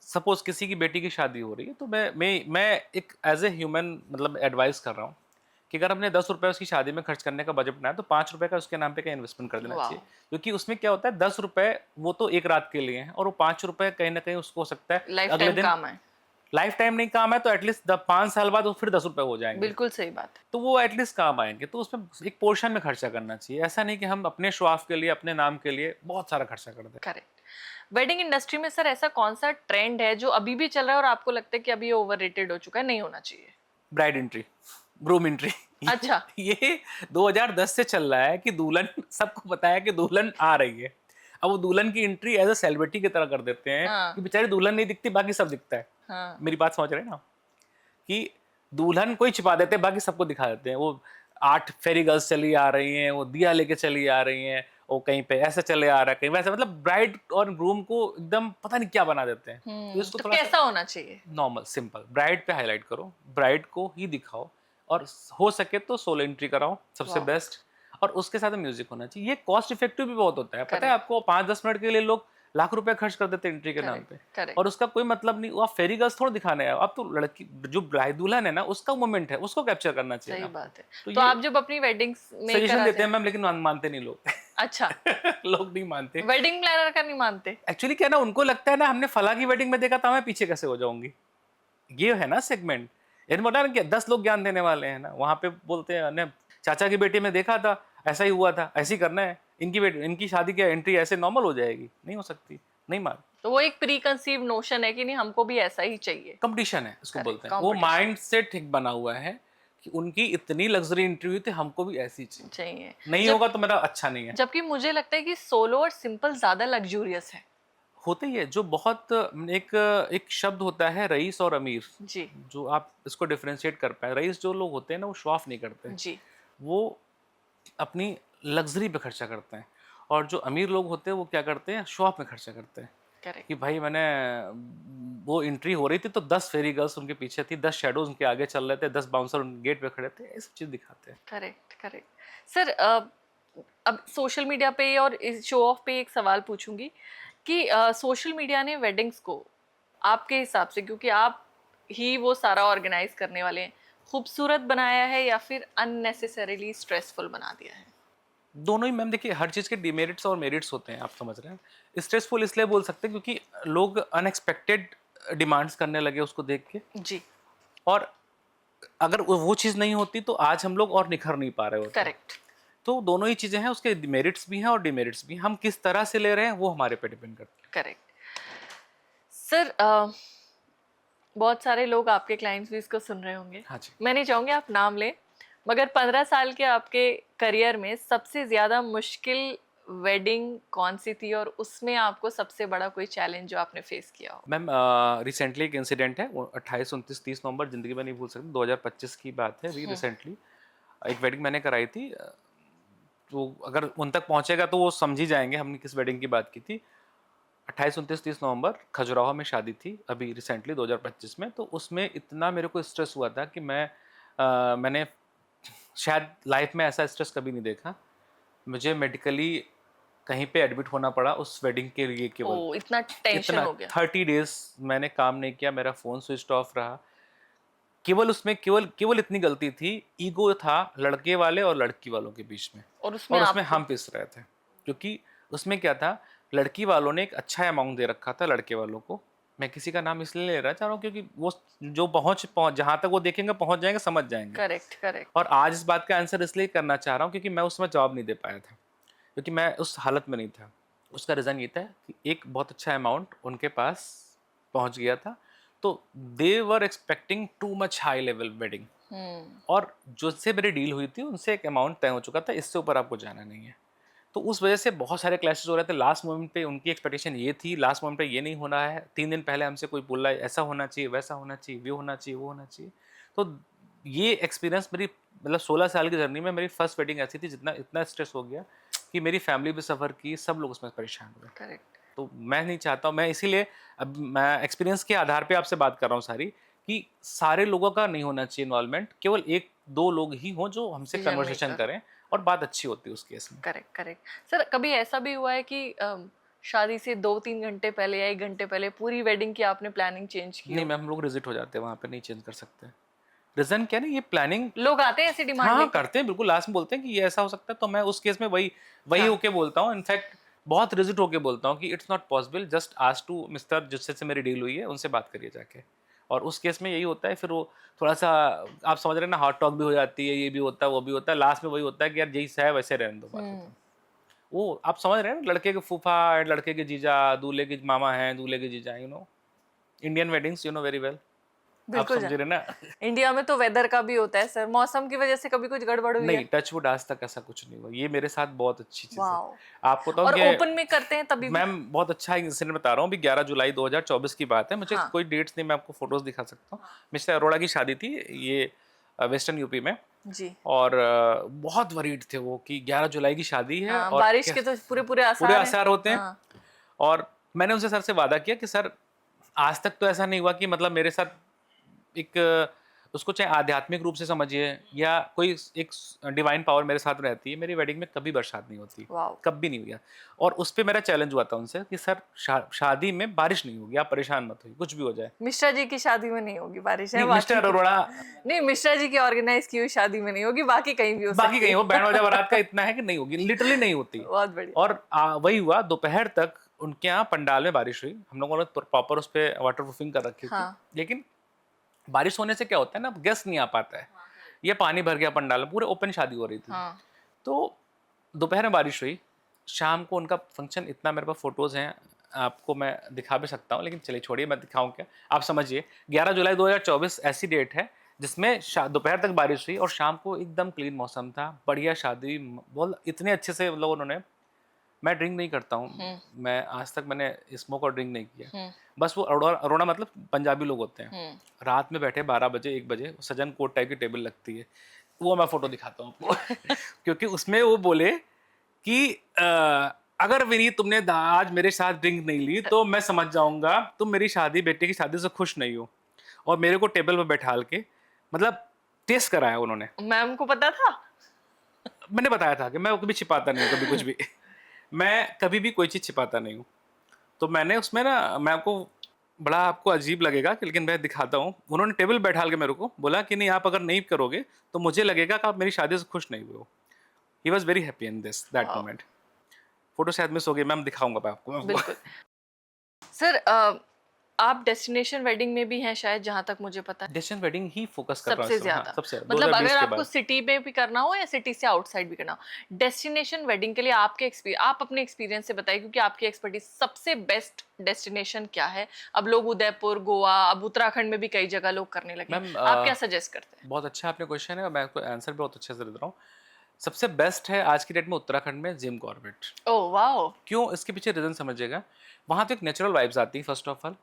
सपोज किसी की बेटी की शादी हो रही है, तो मैं एक एज ए ह्यूमन मतलब एडवाइस कर रहा हूँ कि अगर हमने 10 रुपये उसकी शादी में खर्च करने का बजट बनाया, तो 5 रुपये का उसके नाम पे कहीं इन्वेस्टमेंट कर देना वाह। चाहिए। क्योंकि उसमें क्या होता है, 10 रुपये वो तो एक रात के लिए हैं, और वो 5 रुपये कहीं ना कहीं उसको हो सकता है लाइफ अगले टाइम दिन काम है। लाइफ टाइम नहीं काम है, तो एटलीस्ट 5 साल बाद वो फिर 10 रुपये हो जाएंगे। बिल्कुल सही बात है। तो वो एटलीस्ट काम आएंगे। तो उसमें एक पोर्शन में खर्चा करना चाहिए। ऐसा नहीं कि हम अपने शो ऑफ के लिए, अपने नाम के लिए बहुत सारा खर्चा कर दें। करेक्ट। वेडिंग इंडस्ट्री में सर ऐसा कौन सा ट्रेंड है जो अभी भी चल रहा है और आपको लगता है कि अभी ये ओवररेटेड हो चुका है, नहीं होना चाहिए? Bride entry, groom entry. अच्छा। ये 2010 से चल रहा है कि दुल्हन, सबको पता है कि दुल्हन आ रही है। अब वो दुल्हन की एंट्री एज अ सेलिब्रिटी की तरह कर देते हैं हाँ। कि बेचारी दुल्हन नहीं दिखती, बाकी सब दिखता है। हाँ। मेरी बात समझ रहे हैं ना? कि दुल्हन को ही छिपा देते हैं, बाकी सबको दिखा देते हैं। वो 8 फेरी गर्ल्स चली आ रही हैं, वो दिया लेके चली आ रही हैं, वो कहीं पे ऐसे चले आ रहा है, कहीं वैसे। मतलब ब्राइड और ग्रूम को एकदम पता नहीं क्या बना देते हैं। तो इसको तो थोड़ा कैसा होना चाहिए? नॉर्मल सिंपल ब्राइड पे हाईलाइट करो, ब्राइड को ही दिखाओ, और हो सके तो सोलो एंट्री कराओ, सबसे बेस्ट। और उसके साथ म्यूजिक होना चाहिए। ये कॉस्ट इफेक्टिव भी बहुत होता है, पता है करेक्ट। आपको। 5-10 मिनट के लिए लोग लाख रुपया खर्च कर देते एंट्री के नाम पे, करेक्ट और उसका कोई मतलब नहीं। वो आप फेरी गर्ल्स थोड़ा दिखाने आए हो, आप तो लड़की जो ब्राइड दुल्हन है ना, उसका मोमेंट है, उसको कैप्चर करना चाहिए सही आपको। बात है। तो तो ये आप जब अपनी वेडिंग्स में सजेशन देते कराते हैं हैं, मैम, लेकिन मानते नहीं लोग। अच्छा, लोग नहीं मानते। वेडिंग प्लानर का नहीं मानते? एक्चुअली क्या है ना, उनको लगता है ना हमने फला की वेडिंग में देखा था, मैं पीछे कैसे हो जाऊंगी। ये है ना सेगमेंट। इन बोला ना कि 10 लोग ज्ञान देने वाले हैं ना, वहां पे बोलते हैं ने चाचा की बेटी में देखा था, ऐसा ही हुआ था, ऐसे ही करना है, इनकी बेटी इनकी शादी क्या एंट्री ऐसे नॉर्मल हो जाएगी, नहीं हो सकती, नहीं मान। तो वो एक प्री कंसीव नोशन है कि नहीं, हमको भी ऐसा ही चाहिए। कंपटीशन है इसको करेक्ट, बोलते हैं, वो कंपटीशन माइंड सेट ठीक बना हुआ है कि उनकी इतनी लग्जरी एंट्री हुई थी, हमको भी ऐसी चाहिए, चाहिए। नहीं जब होगा तो मेरा अच्छा नहीं है। जबकि मुझे लगता है कि सोलो और सिंपल ज्यादा लग्जूरियस है। होते ही है जो बहुत एक एक शब्द होता है रईस और अमीर, जी जो आप इसको डिफरेंशिएट कर पाए। रईस जो लोग होते हैं ना, वो शो ऑफ नहीं करते, जी वो अपनी लग्जरी पे खर्चा करते हैं। और जो अमीर लोग होते हैं वो क्या करते हैं, शो ऑफ में खर्चा करते हैं करेक्ट कि भाई मैंने वो एंट्री हो रही थी तो 10 फेरी गर्ल्स उनके पीछे थी, 10 शैडोज उनके आगे चल रहे थे, 10 बाउंसर उनके गेट पे खड़े थे, ये सब चीज़ दिखाते हैं। करेक्ट करेक्ट सर, अब सोशल मीडिया पे और इस शो ऑफ पे एक सवाल पूछूंगी कि सोशल मीडिया ने वेडिंग्स को आपके हिसाब से, क्योंकि आप ही वो सारा ऑर्गेनाइज करने वाले हैं, खूबसूरत बनाया है या फिर अननेसेसरीली स्ट्रेसफुल बना दिया है? दोनों ही मैम, देखिए हर चीज़ के डिमेरिट्स और मेरिट्स होते हैं, आप समझ रहे हैं। स्ट्रेसफुल इसलिए बोल सकते हैं क्योंकि लोग अनएक्सपेक्टेड डिमांड्स करने लगे उसको देख के, जी और अगर वो चीज़ नहीं होती तो आज हम लोग और निखर नहीं पा रहे होते। करेक्ट तो दोनों ही चीज़ें हैं, उसके मेरिट्स भी हैं और डिमेरिट्स भी। हम किस तरह से ले रहे हैं वो हमारे पे डिपेंड करता है। करेक्ट सर, बहुत सारे लोग आपके क्लाइंट्स भी इसको सुन रहे होंगे, हाँ जी। मैं नहीं चाहूँगी आप नाम लें, मगर 15 साल के आपके करियर में सबसे ज़्यादा मुश्किल वेडिंग कौन सी थी, और उसमें आपको सबसे बड़ा कोई चैलेंज जो आपने फेस किया हो? मैम रिसेंटली एक इंसिडेंट है, वो 28, 29, 30 नवंबर ज़िंदगी में नहीं भूल सकते, 2025 की बात है। अभी रिसेंटली एक वेडिंग मैंने कराई थी। तो अगर उन तक पहुंचेगा तो वो समझ ही जाएंगे हमने किस वेडिंग की बात की थी। 28, 29, 30 नवंबर खजुराहो में शादी थी अभी रिसेंटली 2025 में। तो उसमें इतना मेरे को स्ट्रेस हुआ था कि मैंने शायद लाइफ में ऐसा स्ट्रेस कभी नहीं देखा। मुझे मेडिकली कहीं पे एडमिट होना पड़ा उस वेडिंग के लिए केवल। ओ, इतना टेंशन इतना हो गया। 30 डेज मैंने काम नहीं किया, मेरा फ़ोन स्विच ऑफ रहा। केवल उसमें केवल केवल इतनी गलती थी, ईगो था लड़के वाले और लड़की वालों के बीच में, और उसमें और उसमें आपको हम पिस रहे थे। क्योंकि उसमें क्या था, लड़की वालों ने एक अच्छा अमाउंट दे रखा था लड़के वालों को। मैं किसी का नाम इसलिए ले रहा चाह रहा हूँ क्योंकि वो जो पहुँच जहाँ तक वो देखेंगे पहुँच जाएंगे, समझ जाएंगे। करेक्ट करेक्ट और आज इस बात का आंसर इसलिए करना चाह रहा हूँ क्योंकि मैं उस समय जवाब नहीं दे पाया था, क्योंकि मैं उस हालत में नहीं था। उसका रीज़न ये था कि एक बहुत अच्छा अमाउंट उनके पास पहुँच गया था, तो they were expecting too much high level wedding, और जो से मेरी डील हुई थी उनसे एक अमाउंट तय हो चुका था, इससे ऊपर आपको जाना नहीं है। तो उस वजह से बहुत सारे क्लैशेस हो रहे थे। लास्ट मोमेंट पे उनकी एक्सपेक्टेशन ये थी, लास्ट मोमेंट पे ये नहीं होना है। 3 दिन पहले हमसे कोई बोल रहा है ऐसा होना चाहिए, वैसा होना चाहिए, ये होना चाहिए, वो होना चाहिए। तो ये एक्सपीरियंस मेरी मतलब 16 साल की जर्नी में मेरी फर्स्ट वेडिंग ऐसी थी जितना इतना स्ट्रेस हो गया कि मेरी फैमिली भी सफ़र की, सब लोग उसमें परेशान हुए। करेक्ट तो मैं नहीं चाहता हूँ, मैं इसीलिए अब मैं एक्सपीरियंस के आधार पे आपसे बात कर रहा हूँ सारी, कि सारे लोगों का नहीं होना चाहिए इन्वॉल्वमेंट, केवल 1-2 लोग ही हों जो हमसे Decision कन्वर्सेशन maker। करें, और बात अच्छी होती है उस केस में। करेक्ट करेक्ट सर, कभी ऐसा भी हुआ है कि शादी से 2-3 घंटे पहले या 1 घंटे पहले पूरी वेडिंग की आपने प्लानिंग चेंज की नहीं हो? मैम, हम लोग रिजिट हो जाते हैं वहाँ पे, नहीं चेंज कर सकते। रीज़न क्या है ना, ये प्लानिंग लोग आते हैं ऐसी डिमांड हाँ, लेके? करते हैं बिल्कुल, लास्ट में बोलते हैं कि ये ऐसा हो सकता है, तो मैं उस केस में वही वही हाँ होके बोलता हूँ। इनफैक्ट बहुत रिजिट होके बोलता हूँ कि it's not possible, just ask to mister जिससे से मेरी डील हुई है, उनसे बात करिए जाके। और उस केस में यही होता है, फिर वो थोड़ा-सा आप समझ रहे हैं ना, हॉट टॉक भी हो जाती है, ये भी होता है, वो भी होता है। लास्ट में वही होता है कि यार जैसा है वैसे रहने दो, बात हम्म खत्म। वो आप समझ रहे हैं ना, लड़के के फूफा, लड़के के जीजा, दूल्हे के मामा हैं, दूल्हे के जीजा, इंडियन वेडिंग्स वेरी वेल। आप बिल्कुल समझ रहे हैं ना? इंडिया में तो वेदर का भी होता है सर, मौसम की वजह से कभी कुछ गड़बड़ हुई नहीं, है? टच वुड आज तक ऐसा कुछ नहीं हुआ। ये मेरे साथ बहुत अच्छी चीज़ है। वाओ। आपको बताऊँ और ओपन कि में करते हैं तभी भी? मैम बहुत अच्छा इंसिडेंट बता रहा हूँ, अभी 11 जुलाई 2024 की बात है। मुझे हाँ कोई डेट्स नहीं, मैं आपको फ़ोटोज़ दिखा सकता हूँ। मिस्टर अरोड़ा की शादी थी, ये वेस्टर्न यूपी में, जी और बहुत वरीड थे वो कि 11 जुलाई की शादी है, हाँ, और बारिश क्या के तो पूरे पूरे पूरे आसार हैं। आसार होते हैं। हाँ और मैंने उनसे सर से वादा किया कि सर आज तक तो ऐसा नहीं हुआ कि मतलब मेरे साथ एक उसको चाहे आध्यात्मिक रूप से समझिए या कोई एक डिवाइन पावर मेरे साथ रहती है, मेरी वेडिंग में कभी बरसात नहीं होती, वाओ। कभी नहीं हुई। और उस पे मेरा चैलेंज हुआ था उनसे कि सर शादी में बारिश नहीं होगी, आप परेशान मत होइए, कुछ भी हो जाए। मिश्रा जी की शादी में नहीं होगी बारिश, है नहीं, बाकी मिस्टर अरोड़ा नहीं, मिश्रा जी की ऑर्गेनाइज की हुई शादी में नहीं होगी, बाकी कहीं भी हो बाकी सकती कहीं हो, है। बैंड बाजा बारात का इतना है कि नहीं होगी, लिटरली नहीं होती। बहुत बढ़िया। और वही हुआ, दोपहर तक उनके यहाँ पंडाल में बारिश हुई, हम लोगों ने प्रॉपर उस पर वाटर प्रूफिंग कर रखी थी। हाँ। लेकिन बारिश होने से क्या होता है ना, गेस्ट नहीं आ पाता है, ये पानी भर गया पंडाल में, पूरे ओपन शादी हो रही थी। हाँ। तो दोपहर में बारिश हुई, शाम को उनका फंक्शन, इतना मेरे पास फोटोज़ हैं, आपको मैं दिखा भी सकता हूँ, लेकिन चलिए छोड़िए, मैं दिखाऊँ क्या, आप समझिए। 11 जुलाई 2024 ऐसी डेट है जिसमें दोपहर तक बारिश हुई और शाम को एकदम क्लीन मौसम था, बढ़िया शादी, बहुत इतने अच्छे से मतलब उन्होंने। मैं ड्रिंक नहीं करता हूँ, मैं आज तक मैंने स्मोक और ड्रिंक नहीं किया। बस वो अरोड़ा अरोड़ा मतलब पंजाबी लोग होते हैं, रात में बैठे 12 बजे 1 बजे सजन कोट टाइप की टेबल लगती है, वो मैं फोटो दिखाता हूँ आपको क्योंकि उसमें वो बोले कि अगर विनीत तुमने आज मेरे साथ ड्रिंक नहीं ली तो मैं समझ जाऊंगा तुम मेरी शादी, बेटे की शादी से खुश नहीं हो। और मेरे को टेबल पर बैठाल के मतलब टेस्ट कराया उन्होंने। मैम को पता था? मैंने बताया था कि मैं कभी छिपाता नहीं हूँ, कभी कुछ भी मैं कभी भी कोई चीज़ छिपाता नहीं हूँ। तो मैंने उसमें ना, मैं आपको बड़ा आपको अजीब लगेगा कि, लेकिन मैं दिखाता हूँ। उन्होंने टेबल बैठा के मेरे को बोला कि नहीं, आप अगर नहीं करोगे तो मुझे लगेगा कि आप मेरी शादी से खुश नहीं हुए हो। He was very happy in this that moment. Photo शायद मिस हो गई, मैम दिखाऊंगा मैं आपको। बिल्कुल। सर आप डेस्टिनेशन वेडिंग में भी हैं शायद, जहां तक मुझे पता है। डेस्टिनेशन वेडिंग ही फोकस कर रहा हूँ सबसे इस समय। ज्यादा हाँ, सबसे मतलब 2020 अगर के आपको बाद। सिटी में भी करना हो या सिटी से आउटसाइड भी करना हो, डेस्टिनेशन वेडिंग के लिए आप अपने एक्सपीरियंस से बताइए, क्योंकि आपकी एक्सपर्टीज, सबसे बेस्ट डेस्टिनेशन क्या है? अब लोग उदयपुर, गोवा, अब उत्तराखंड में भी कई जगह लोग करने लगे हैं, आप क्या सजेस्ट करते हैं? बहुत अच्छा आपने क्वेश्चन है और मैं आपको आंसर बहुत अच्छे से दे रहा हूँ। सबसे बेस्ट है आज की डेट में उत्तराखंड में जिम कॉर्बेट। Oh wow. क्यों? इसके पीछे रीजन समझिएगा। वहाँ तो एक नेचुरल वाइब्स आती है, फर्स्ट ऑफ ऑल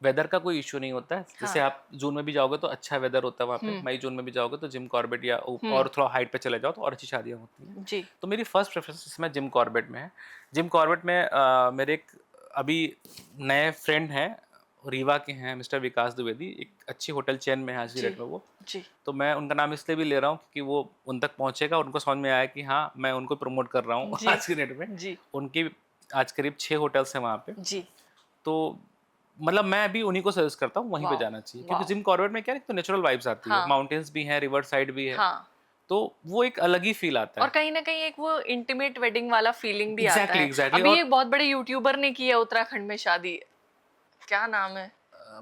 वेदर का कोई इशू नहीं होता है। जैसे हाँ। आप जून में भी जाओगे तो अच्छा वेदर होता है वहाँ पे, मई जून में भी जाओगे तो जिम कॉर्बेट या और थोड़ा हाइट पे चले जाओ तो और अच्छी शादियाँ होती हैं। जी। तो मेरी फर्स्ट प्रेफरेंस इसमें जिम कॉर्बेट में है। जिम कॉर्बेट में मेरे एक अभी नए फ्रेंड हैं, रीवा के हैं, मिस्टर विकास द्विवेदी, एक अच्छी होटल चेन में है आज की डेट में वो। जी। तो मैं उनका नाम इसलिए भी ले रहा हूँ क्योंकि वो उन तक पहुँचेगा और उनको समझ में आया कि हाँ, मैं उनको प्रमोट कर रहा हूँ आज की डेट में। जी। उनकी आज करीब 6 होटल्स हैं वहाँ पे। जी। तो मतलब मैं अभी उन्हीं को सजेस्ट करता हूँ वहीं पे जाना चाहिए, क्योंकि जिम कॉर्बेट में क्या है, तो नेचुरल वाइब्स आती है, माउंटेन्स भी हैं, रिवर साइड भी है। हाँ। तो वो एक अलग ही फील आता है और कहीं ना कहीं एक वो इंटीमेट वेडिंग वाला फीलिंग भी आता है। एग्जैक्टली। अभी एक बहुत बड़े यूट्यूबर ने की है उत्तराखंड में शादी, क्या नाम है,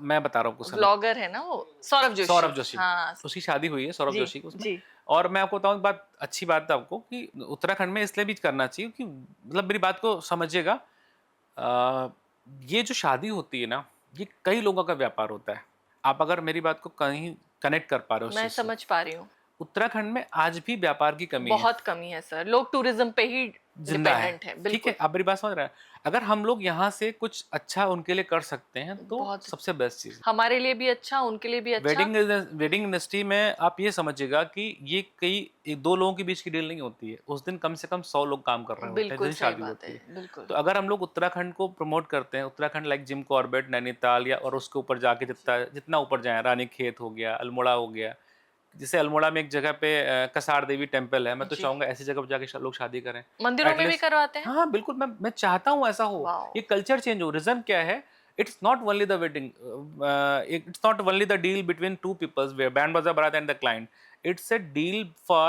मैं बता रहा हूँ, ब्लॉगर है ना वो, सौरभ जोशी। हाँ। उसकी शादी हुई है सौरभ जोशी की उसमें। जी। और मैं आपको बताऊँ बात, अच्छी बात है आपको कि उत्तराखंड में इसलिए भी करना चाहिए कि मतलब मेरी बात को समझिएगा, ये जो शादी होती है ना, ये कई लोगों का व्यापार होता है। आप अगर मेरी बात को कहीं कनेक्ट कर पा रहे हो, मैं समझ पा रही हूँ। उत्तराखंड में आज भी व्यापार की कमी है, बहुत कमी है सर, लोग टूरिज्म पे ही जिंदा है। डिपेंडेंट है। ठीक है, आप मेरी बात समझ रहे हैं। अगर हम लोग यहाँ से कुछ अच्छा उनके लिए कर सकते हैं तो सबसे बेस्ट चीज, हमारे लिए भी अच्छा, उनके लिए भी अच्छा। वेडिंग इंडस्ट्री में आप ये समझिएगा कि ये दो लोगों के बीच की डील नहीं होती है, उस दिन कम से कम 100 लोग काम कर रहे होते हैं, जिस शादी होती है। बिल्कुल। तो अगर हम लोग उत्तराखंड को प्रमोट करते हैं, Uttarakhand like Jim Corbett, Nainital, या और उसके ऊपर जाके जितना ऊपर जाए, रानीखेत हो गया, अल्मोड़ा हो गया। जैसे अल्मोड़ा में एक जगह पे कसार देवी टेम्पल है, मैं तो चाहूंगा ऐसी जगह पर जाके लोग शादी करें, मंदिरों में भी करवाते हैं। हाँ बिल्कुल, मैं चाहता हूँ ऐसा हो, ये कल्चर चेंज हो। रीजन क्या है? It's not only the wedding, it's not only the deal between two peoples where band baja barat and the client. It's a deal for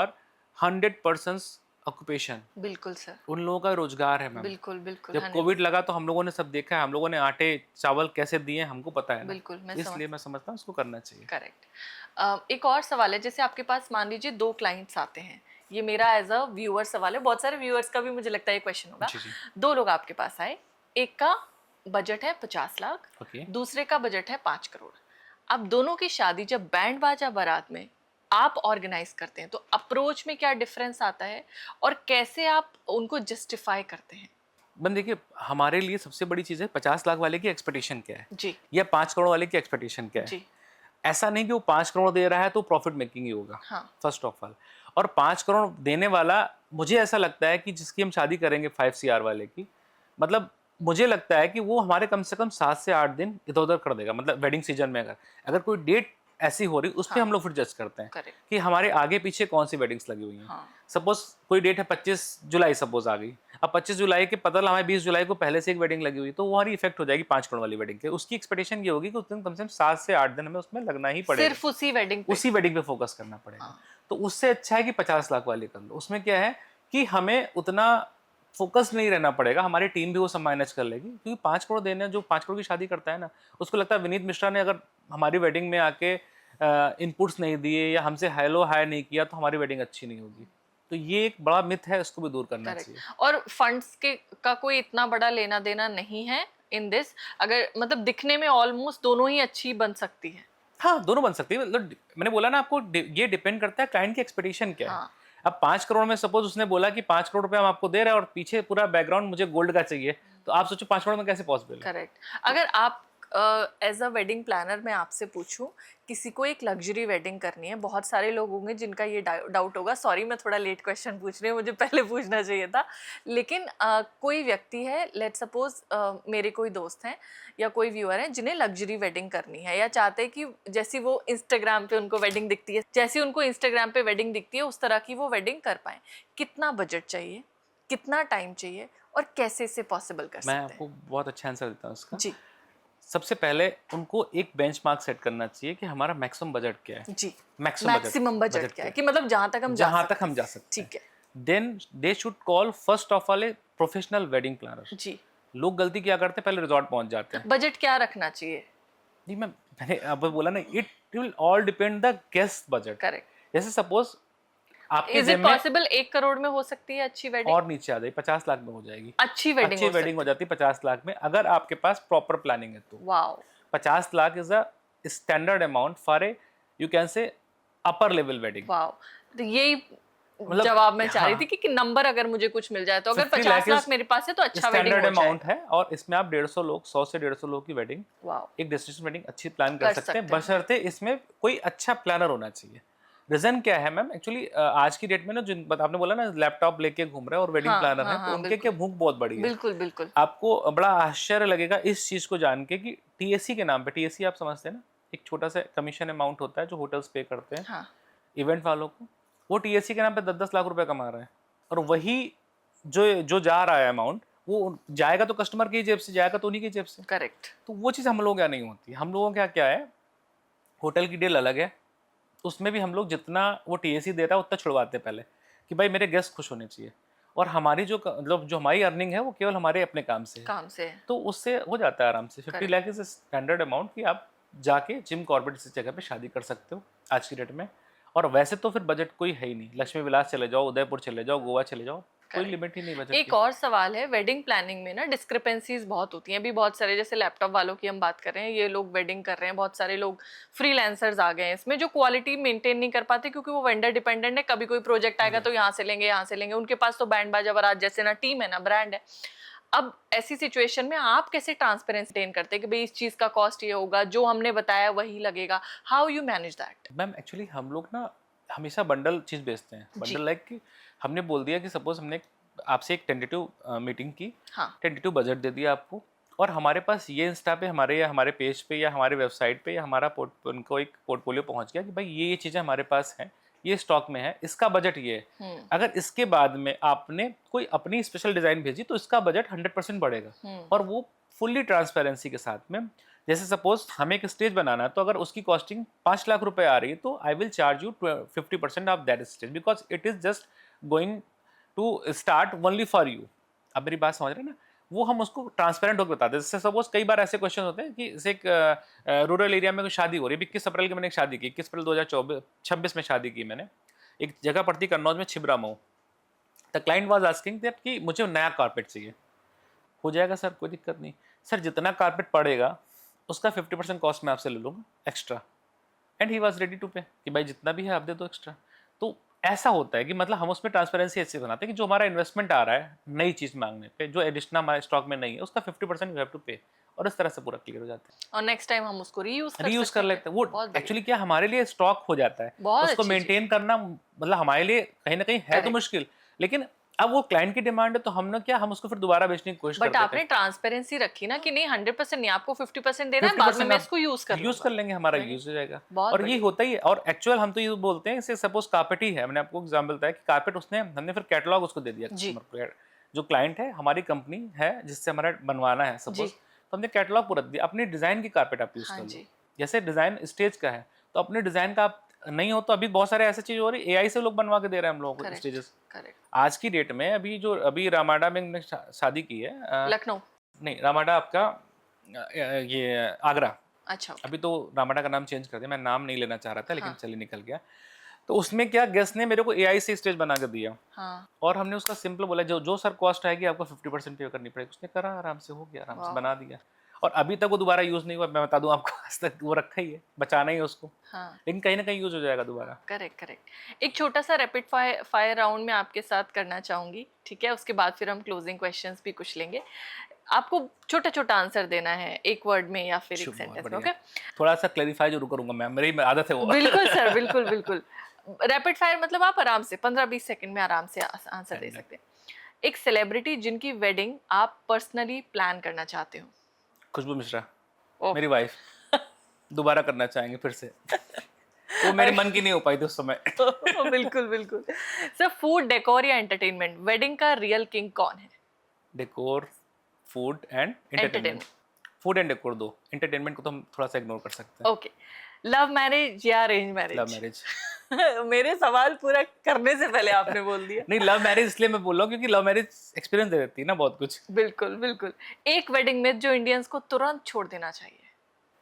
100 persons occupation. बिल्कुल सर, उन लोगों का रोजगार है मैम। बिल्कुल बिल्कुल। जब कोविड लगा तो हम लोगों ने सब देखा है, हम लोगों ने आटे चावल कैसे दिए हमको पता है ना। बिल्कुल, इसलिए मैं समझता हूँ इसको करना चाहिए। करेक्ट। एक और सवाल है, जैसे आपके पास मान लीजिए 2 क्लाइंट्स आते हैं, ये मेरा एज अ व्यूअर सवाल है, बहुत सारे व्यूअर्स का भी मुझे लगता है ये क्वेश्चन होगा। 2 लोग आपके पास आए, एक का बजट है 50 लाख, दूसरे का बजट है 5 करोड़। अब दोनों की शादी जब बैंड बाजा बारात में आप ऑर्गेनाइज करते हैं तो अप्रोच में क्या डिफरेंस आता है और कैसे आप उनको जस्टिफाई करते हैं? बन देखिए, हमारे लिए सबसे बड़ी चीज़ है 50 लाख वाले की एक्सपेक्टेशन क्या है जी, या 5 करोड़ वाले की एक्सपेक्टेशन क्या है जी। ऐसा नहीं कि वो 5 करोड़ दे रहा है तो प्रॉफिट मेकिंग ही होगा, फर्स्ट ऑफ ऑल। और 5 करोड़ देने वाला, मुझे ऐसा लगता है कि जिसकी हम शादी करेंगे 5 CR वाले की, मतलब मुझे लगता है कि वो हमारे कम से कम 7 से 8 दिन इधर उधर कर देगा, मतलब वेडिंग सीजन में अगर कोई डेट ऐसी हो रही, उस पे हाँ। हम लोग फिर जज करते हैं करेक्ट। कि हमारे आगे पीछे कौन सी वेडिंग्स लगी हुई हैं। हाँ। सपोज कोई डेट है 25 जुलाई सपोज आ गई, अब 25 जुलाई के पता लगा हमें 20 जुलाई को पहले से एक वेडिंग लगी हुई, तो वो हमारी इफेक्ट हो जाएगी 5 करोड़ वाली वेडिंग के। उसकी एक्सपेक्टेशन ये होगी कि उस दिन कम से कम 7 से 8 दिन हमें उसमें लगना ही पड़ेगा, सिर्फ उसी वेडिंग पे। उसी वेडिंग पे फोकस करना पड़ेगा। हाँ। तो उससे अच्छा है कि 50 लाख वाली कर लो। उसमें क्या है कि हमें उतना फोकस नहीं रहना पड़ेगा, हमारी टीम भी वो सब मैनेज कर लेगी, क्योंकि 5 करोड़ देने, जो 5 करोड़ की शादी करता है ना, उसको लगता है विनीत मिश्रा ने अगर हमारी वेडिंग में आके इनपुट्स नहीं दिए या हमसे हेलो हाय नहीं किया तो हमारी वेडिंग अच्छी नहीं होगी। तो ये एक बड़ा मिथ है, इसको भी दूर करना करेक्ट। चाहिए। और फंड्स के का कोई इतना बड़ा लेना देना नहीं है इन दिस, अगर मतलब दिखने में ऑलमोस्ट दोनों ही अच्छी बन सकती है। हाँ, दोनों बन सकती है। मतलब मैंने बोला ना आपको, ये डिपेंड करता है क्लाइंट की एक्सपेक्टेशन क्या है। हाँ। अब 5 करोड़ में सपोज उसने बोला कि 5 करोड़ रुपए हम आपको दे रहे हैं और पीछे पूरा बैकग्राउंड मुझे गोल्ड का चाहिए, तो आप सोचो 5 करोड़ में कैसे पॉसिबल है। करेक्ट। अगर आप एज अ वेडिंग प्लानर मैं आपसे पूछूं, किसी को एक लग्जरी वेडिंग करनी है, बहुत सारे लोग होंगे जिनका ये डाउट होगा, सॉरी मैं थोड़ा लेट क्वेश्चन पूछ रही हूँ, मुझे पहले पूछना चाहिए था, लेकिन कोई व्यक्ति है, लेट सपोज मेरे कोई दोस्त हैं या कोई व्यूअर हैं जिन्हें लग्जरी वेडिंग करनी है, या चाहते हैं कि जैसी वो इंस्टाग्राम पे उनको वेडिंग दिखती है, जैसी उनको इंस्टाग्राम पे वेडिंग दिखती है उस तरह की वो वेडिंग कर पाएँ, कितना बजट चाहिए, कितना टाइम चाहिए और कैसे इसे पॉसिबल कर मैं सकते आपको हैं? बहुत अच्छा आंसर देता हूँ इसका। जी। सबसे पहले उनको एक बेंचमार्क सेट करना चाहिए कि हमारा मैक्सिमम बजट क्या है। जी। मैक्सिमम बजट क्या है कि मतलब जहां तक हम जहां तक हम जा सकते हैं। ठीक है। Then they should call first of all a professional wedding planner. जी। लोग गलती क्या करते हैं, पहले रिजॉर्ट पहुंच जाते हैं। बजट क्या रखना चाहिए? नहीं, मैंने अब बोला ना, it will all depend the guest budget. Correct. जैसे सपोज आपके इज इट जेब में पॉसिबल 1 करोड़ में हो सकती है अच्छी वेडिंग? और नीचे आ जाए 50 लाख में हो जाएगी। अच्छी वेडिंग अच्छी वेडिंग हो जाती है 50 लाख में, अगर आपके पास प्रॉपर प्लानिंग है तो। Wow. 50 lakh is a standard amount for a, you can say, upper level wedding. Wow. तो यही मतलब जवाब मैं चाह रही हाँ, थी कि नंबर अगर मुझे कुछ मिल जाए तो, अगर 50 50 लाख लाख मेरे पास है तो अच्छा वेडिंग स्टैंडर्ड हो जाए। अमाउंट है, और इसमें आप 150 लोग, 100 से 150 लोग की वेडिंग, वाओ। एक डेस्टिनेशन वेडिंग अच्छी प्लान कर कर सकते हैं, सकते हैं। बशर्ते इसमें कोई अच्छा प्लानर होना चाहिए। रीजन क्या है मैम, एक्चुअली आज की डेट में ना, जिन आपने बोला ना लैपटॉप लेके घूम रहे हैं और वेडिंग हाँ प्लानर हाँ है, तो हाँ, उनके क्या बिल्कुल भूख बहुत बड़ी है। बिल्कुल बिल्कुल। आपको बड़ा आश्चर्य लगेगा इस चीज को जान के कि टीएससी के नाम पे, टीएससी आप समझते हैं ना, एक छोटा सा कमीशन अमाउंट होता है जो होटल्स पे करते हैं हाँ। इवेंट वालों को, वो टीएससी के नाम पे 10-10 लाख रुपए कमा रहे हैं। और वही जो जो जा रहा है अमाउंट, वो जाएगा तो कस्टमर की जेब से, जाएगा तो उन्हीं की जेब से। करेक्ट। तो वो चीज़ हम लोगों के यहाँ नहीं होती। हम लोगों के यहाँ क्या है, होटल की डील अलग है, उसमें भी हम लोग जितना वो टीएससी दे रहा है उतना छुड़वाते हैं पहले, कि भाई मेरे गेस्ट खुश होने चाहिए, और हमारी जो मतलब जो हमारी अर्निंग है वो केवल हमारे अपने काम से है, काम से है। तो उससे हो जाता है आराम से। 50 Correct. Lakh is standard amount कि आप जाके जिम कॉर्बेट इस जगह पे शादी कर सकते हो आज की डेट में। और वैसे तो फिर बजट कोई है ही नहीं, लक्ष्मी विलास चले जाओ, उदयपुर चले जाओ, गोवा चले जाओ, कोई Correct. लिमिट ही नहीं बजट एक की। और सवाल है, वेडिंग प्लानिंग में ना डिस्क्रिपेंसीज बहुत होती हैं, अभी बहुत सारे, जैसे लैपटॉप वालों की हम बात कर रहे हैं, ये लोग वेडिंग कर रहे हैं, बहुत सारे लोग फ्रीलांसर्स आ गए हैं इसमें, जो क्वालिटी मेंटेन नहीं कर पाते क्योंकि वो वेंडर डिपेंडेंट है, कभी कोई प्रोजेक्ट आएगा तो यहाँ से लेंगे यहाँ से लेंगे, उनके पास तो बैंड बाजा बारात जैसे ना टीम है ना ब्रांड है। अब ऐसी सिचुएशन में आप कैसे ट्रांसपेरेंसी मेंटेन करते हैं कि भाई इस चीज का कॉस्ट ये होगा, जो हमने बताया वही लगेगा, how you manage that? Ma'am actually हम लोग ना हमेशा बंडल चीज बेचते हैं, जी। बंडल लाइक कि हमने बोल दिया कि सपोज हमने आपसे एक टेंटेटिव मीटिंग की, हाँ। टेंटेटिव बजट दे दिया आपको, और हमारे पास ये इंस्टा पे हमारे, या हमारे पेज पे, या हमारे वेबसाइट पे, या हमारा उनको एक पोर्टफोलियो पहुंच गया कि भाई ये चीज़ें हमारे पास हैं, ये स्टॉक में है, इसका बजट ये है। अगर इसके बाद में आपने कोई अपनी स्पेशल डिज़ाइन भेजी तो इसका बजट 100% बढ़ेगा, और वो फुल्ली ट्रांसपेरेंसी के साथ में। जैसे सपोज हमें एक स्टेज बनाना है, तो अगर उसकी कॉस्टिंग 5 लाख रुपए आ रही है, तो I will charge you 50% of that stage, because it is just going to start only for you. अब मेरी बात समझ रहे हैं ना, वो हम उसको ट्रांसपेरेंट होकर बताते हैं। जैसे सपोज कई बार ऐसे क्वेश्चन होते हैं कि जैसे एक रूरल एरिया में कोई शादी हो रही है, 21 अप्रैल की मैंने एक शादी की, 21 अप्रैल 2026 में शादी की मैंने, एक जगह पड़ती कन्नौज में, Chhibra Mau. The client was asking that कि मुझे नया कारपेट चाहिए। हो जाएगा सर, कोई दिक्कत नहीं सर, जितना कारपेट पड़ेगा उसका 50% कॉस्ट मैं आपसे ले लूँगा extra, and he was ready to pay कि भाई जितना भी है आप दे दो एक्स्ट्रा। तो ऐसा होता है कि मतलब हम उसमें ट्रांसपेरेंसी ऐसे बनाते हैं कि जो हमारा इन्वेस्टमेंट आ रहा है नई चीज़ मांगने पे, जो एडिशनल हमारे स्टॉक में नहीं है, उसका 50% यू हैव टू पे, और इस तरह से पूरा क्लियर हो जाता है। और नेक्स्ट टाइम हम उसको रीयूज कर लेते हैं। वो एक्चुअली क्या हमारे लिए स्टॉक हो जाता है, बहुत उसको अच्छी मेंटेन करना मतलब हमारे लिए कहीं ना कहीं है तो Correct. मुश्किल, लेकिन अब वो क्लाइंट की डिमांड है तो हमने क्या, हम उसको फिर दोबारा बेचने की कोशिश बट करते थे। आपने ट्रांसपेरेंसी रखी ना कि नहीं 100% नहीं, आपको 50% देना है, बाद में मैं इसको यूज कर यूज लूंगा। कर लेंगे, हमारा Very- यूज हो जाएगा। बहुत और ये बढ़िया। होता ही है। और एक्चुअल हम तो ये बोलते हैं, इसे सपोज कारपेट ही है, मैंने आपको एग्जांपल बताया कि कारपेट उसने, हमने फिर कैटलॉग उसको दे दिया जी कस्टमर को। जो क्लाइंट है, हमारी कंपनी है जिससे हमारा बनवाना है सपोज, जी। तो हमने कैटलॉग पूरा दिया, अपनी डिजाइन की कारपेट आप यूज हाँ कर लो। जी। जैसे डिजाइन स्टेज का है, तो अपने डिजाइन का आप नहीं हो तो अभी बहुत सारे ऐसे चीज हो रही, एआई से लोग बनवा के दे रहे हैं हम लोगों को करेक्ट स्टेजेस। करेक्ट। आज की डेट में अभी रामाडा में हमने शादी की है, लखनऊ। नहीं रामाडा आपका ये आगरा। अच्छा ओके। अभी तो रामाडा का नाम चेंज कर दिया, मैं नाम नहीं लेना चाह रहा था लेकिन हाँ चलिए निकल गया। तो उसमें क्या, गेस्ट ने मेरे को एआई से स्टेज बना कर दिया, हाँ। और हमने उसका सिंपल बोला जो जो सर कॉस्ट आएगी आपको 50% पे करनी पड़ेगी। उसने करा, आराम से हो गया, आराम से वाह। बना दिया। और अभी तक वो दोबारा यूज नहीं हुआ, मैं बता दूं आपको, आज तक वो रखा ही है, बचाना ही है उसको, हाँ लेकिन कहीं ना कहीं यूज हो जाएगा दोबारा। Correct correct. एक छोटा सा रैपिड फायर राउंड में आपके साथ करना चाहूंगी, ठीक है? उसके बाद फिर हम क्लोजिंग क्वेश्चंस भी कुछ लेंगे। आपको छोटा छोटा आंसर देना है, एक वर्ड में या फिर एक बहुत सेंटेंस में, बढ़िया। ओके? थोड़ा सा क्लैरिफाई जरूर करूंगा मैं, मेरी आदत है वो। बिल्कुल सर, बिल्कुल बिल्कुल। रैपिड फायर मतलब आप आराम से 15-20 सेकंड में आराम से आंसर दे सकते हैं। एक सेलिब्रिटी जिनकी वेडिंग आप पर्सनली प्लान करना चाहते हो। खुशबू मिश्रा, ओह। मेरी वाइफ, दोबारा करना चाहेंगे फिर से। वो मेरे मन की नहीं हो पाई थी उस समय। बिल्कुल बिल्कुल। सर फूड, डेकोर या एंटरटेनमेंट, वेडिंग का रियल किंग कौन है? Decor, food and entertainment. Entertainment. Food and decor दो, एंटरटेनमेंट को तो हम थोड़ा सा इग्नोर कर सकते हैं। ओके। लव मैरिज या अरेंज लव मैरिज? मैरिज। मेरे सवाल पूरा करने से पहले आपने बोल दिया। नहीं, लव मैरिज इसलिए मैं बोल रहा हूँ क्योंकि लव मैरिज एक्सपीरियंस दे देती है ना बहुत कुछ। बिल्कुल बिल्कुल। एक वेडिंग मिथ जो इंडियंस को तुरंत छोड़ देना चाहिए।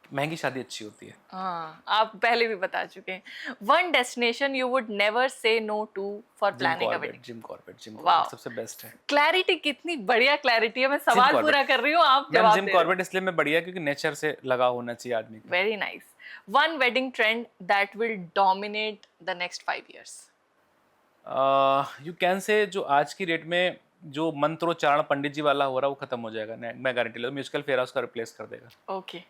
महंगी शादी अच्छी होती है। हाँ, आप पहले भी बता चुके हैं। One destination you would never say no to for Jim planning a Corbett, wedding. Jim Corbett, Jim वाह, कॉर्बेट सबसे बेस्ट है। क्लैरिटी, कितनी बढ़िया क्लैरिटी है। मैं जिम सवाल कॉर्बेट पूरा कर रही हूँ, आप मैम, जवाब जिम दे रहे हो। कॉर्बेट इसलिए मैं बढ़िया क्योंकि नेचर से लगाव होना चाहिए आदमी का। Very nice. One wedding trend that will dominate the next 5 years। You can say जो आज की डेट में जो मंत्रोच्चारण पंडित जी वाला हो रहा है वो खत्म हो जाएगा, मैं गारंटी लेता हूँ। म्यूजिकल फेयर उसका रिप्लेस कर देगा। ओके।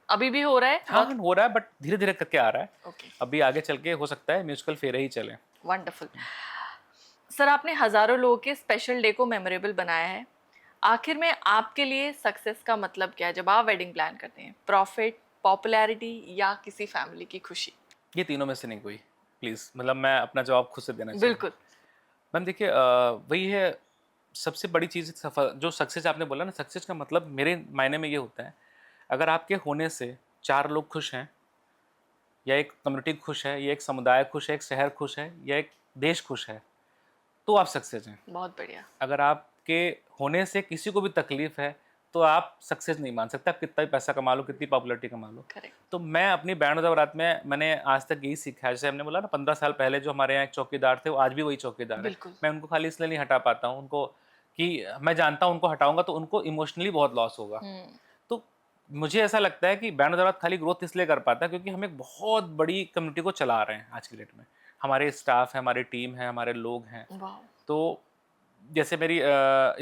अभी भी हो रहा है हाँ बहुत। हो रहा है, बट धीरे धीरे करके आ रहा है। ओके, अभी आगे चल के हो सकता है म्यूजिकल फेयर ही चले। वंडरफुल। सर आपने हजारों लोगों के स्पेशल डे को मेमोरेबल बनाया है। आखिर में आपके लिए सक्सेस का मतलब क्या है जब आप वेडिंग प्लान करते हैं? प्रॉफिट, पॉपुलैरिटी या किसी फैमिली की खुशी? ये तीनों में से नहीं कोई, प्लीज, मतलब मैं अपना जवाब खुद से देना चाहिए। बिल्कुल। मैम देखिए, वही है सबसे बड़ी चीज़। सफल जो सक्सेस आपने बोला ना, सक्सेस का मतलब मेरे मायने में ये होता है, अगर आपके होने से 4 लोग खुश हैं, या एक कम्युनिटी खुश है, या एक समुदाय खुश है, एक शहर खुश है, या एक देश खुश है, तो आप सक्सेस हैं। बहुत बढ़िया। अगर आपके होने से किसी को भी तकलीफ है तो आप सक्सेस नहीं मान सकते, आप कितना भी पैसा कमा लो, कितनी पॉपुलैरिटी कमा लो। करेक्ट। तो मैं अपनी बैंड बजा बारात में मैंने आज तक यही सीखा है। जैसे हमने बोला ना, 15 साल पहले जो हमारे यहाँ एक चौकीदार थे, वो आज भी वही चौकीदार है। बिल्कुल। मैं उनको खाली इसलिए नहीं हटा पाता हूँ उनको, कि मैं जानता हूँ उनको हटाऊंगा तो उनको इमोशनली बहुत लॉस होगा। तो मुझे ऐसा लगता है कि बैंड बजा बारात खाली ग्रोथ इसलिए कर पाता है क्योंकि हम एक बहुत बड़ी कम्युनिटी को चला रहे हैं आज की डेट में। हमारे स्टाफ है, हमारी टीम है, हमारे लोग हैं। वाह। तो जैसे मेरी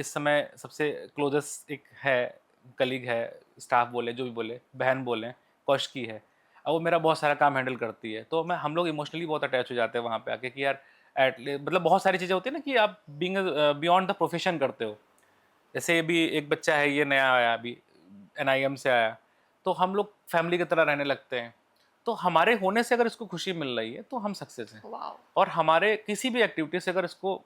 इस समय सबसे क्लोजेस्ट एक है, कलीग है, स्टाफ बोले, जो भी बोले, बहन बोले, कौशकी है। अब वो मेरा बहुत सारा काम हैंडल करती है, तो मैं हम लोग इमोशनली बहुत अटैच हो जाते हैं वहाँ पे आके कि यार मतलब बहुत सारी चीज़ें होती है ना कि आप बीइंग बियॉन्ड द प्रोफेशन करते हो। जैसे अभी एक बच्चा है, ये नया आया अभी, एनआईएम से आया, तो हम लोग फैमिली की तरह रहने लगते हैं। तो हमारे होने से अगर इसको खुशी मिल रही है तो हम सक्सेस हैं। वाह। और हमारे किसी भी एक्टिविटी से अगर इसको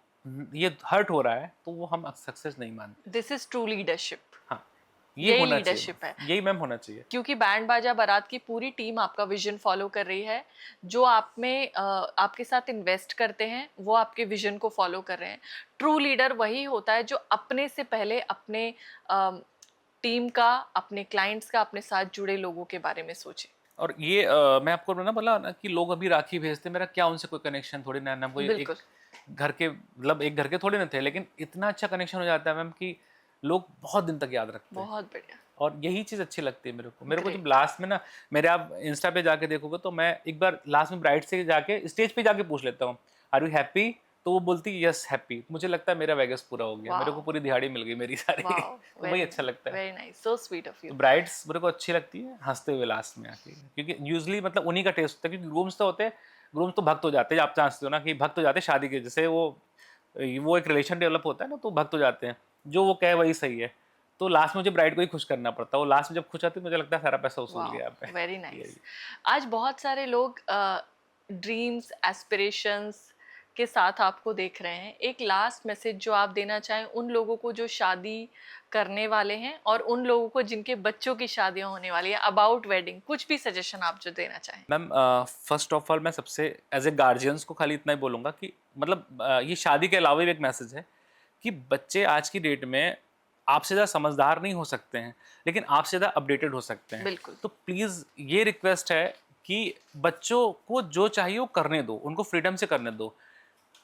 ये हर्ट हो रहा है तो वो हम सक्सेस नहीं मानते। This is true leadership. हाँ, ये यही होना लीडरशिप चाहिए, है। यही मैम होना चाहिए। क्योंकि बैंड बाजा बारात की पूरी टीम आपका विजन फॉलो कर रही है। जो आप में आपके साथ इन्वेस्ट करते हैं वो आपके विजन को फॉलो कर रहे हैं। ट्रू लीडर वही होता है जो अपने से पहले अपने टीम का, अपने क्लाइंट्स का, अपने साथ जुड़े लोगों के बारे में सोचे। और ये मैं आपको ना बोला ना कि लोग अभी राखी भेजते, मेरा क्या उनसे कोई कनेक्शन थोड़ी ना, कोई एक बिल्कुल। घर के, मतलब एक घर के थोड़े ना थे, लेकिन इतना अच्छा कनेक्शन हो जाता है मैम कि लोग बहुत दिन तक याद रखते हैं। बहुत बढ़िया। और यही चीज़ अच्छी लगती है मेरे को जब Great. लास्ट में ना, मेरे आप इंस्टा पे जाके देखोगे तो मैं एक बार लास्ट में ब्राइड से जाके स्टेज पे जाके पूछ लेता हूँ, आर यू हैप्पी? तो वो बोलती है यस हैप्पी। मुझे लगता है मेरा वेगस पूरा हो गया, मेरे को वाओ। पूरी दिहाड़ी मिल गई मेरी सारी। वाओ, तो वही अच्छा लगता है। Very nice, so sweet of you. तो ब्राइड्स मेरे को अच्छी लगती है हंसते हुए लास्ट में आके, क्योंकि यूजली मतलब उन्हीं का टेस्ट होता है। क्योंकि ग्रूम्स तो होते हैं, ग्रूम्स तो भक्त हो जाते हैं, आप जानते हो ना कि भक्त हो जाते हैं शादी के, जैसे वो वो एक रिलेशन डेवलप होता है ना, तो भक्त हो जाते हैं, जो वो कहे वही सही है। तो लास्ट में मुझे ब्राइड को ही खुश करना पड़ता है, वो लास्ट में जब खुश आती है मुझे लगता है सारा पैसा वसूल गया यहाँ पे। वेरी ये नाइस। आज बहुत सारे लोग ड्रीम्स एस्पिरेशंस के साथ आपको देख रहे हैं, एक लास्ट मैसेज जो आप देना चाहें उन लोगों को जो शादी करने वाले हैं और उन लोगों को जिनके बच्चों की शादियां होने वाली है, अबाउट वेडिंग, कुछ भी सजेशन आप जो देना चाहें। मैम, फर्स्ट ऑफ ऑल मैं सबसे एज ए गार्जियंस को खाली इतना ही बोलूँगा कि मतलब ये शादी के अलावा भी एक मैसेज है कि बच्चे आज की डेट में आपसे ज़्यादा समझदार नहीं हो सकते हैं, लेकिन आपसे ज़्यादा अपडेटेड हो सकते हैं। बिल्कुल। तो प्लीज़ ये रिक्वेस्ट है कि बच्चों को जो चाहिए वो करने दो, उनको फ्रीडम से करने दो।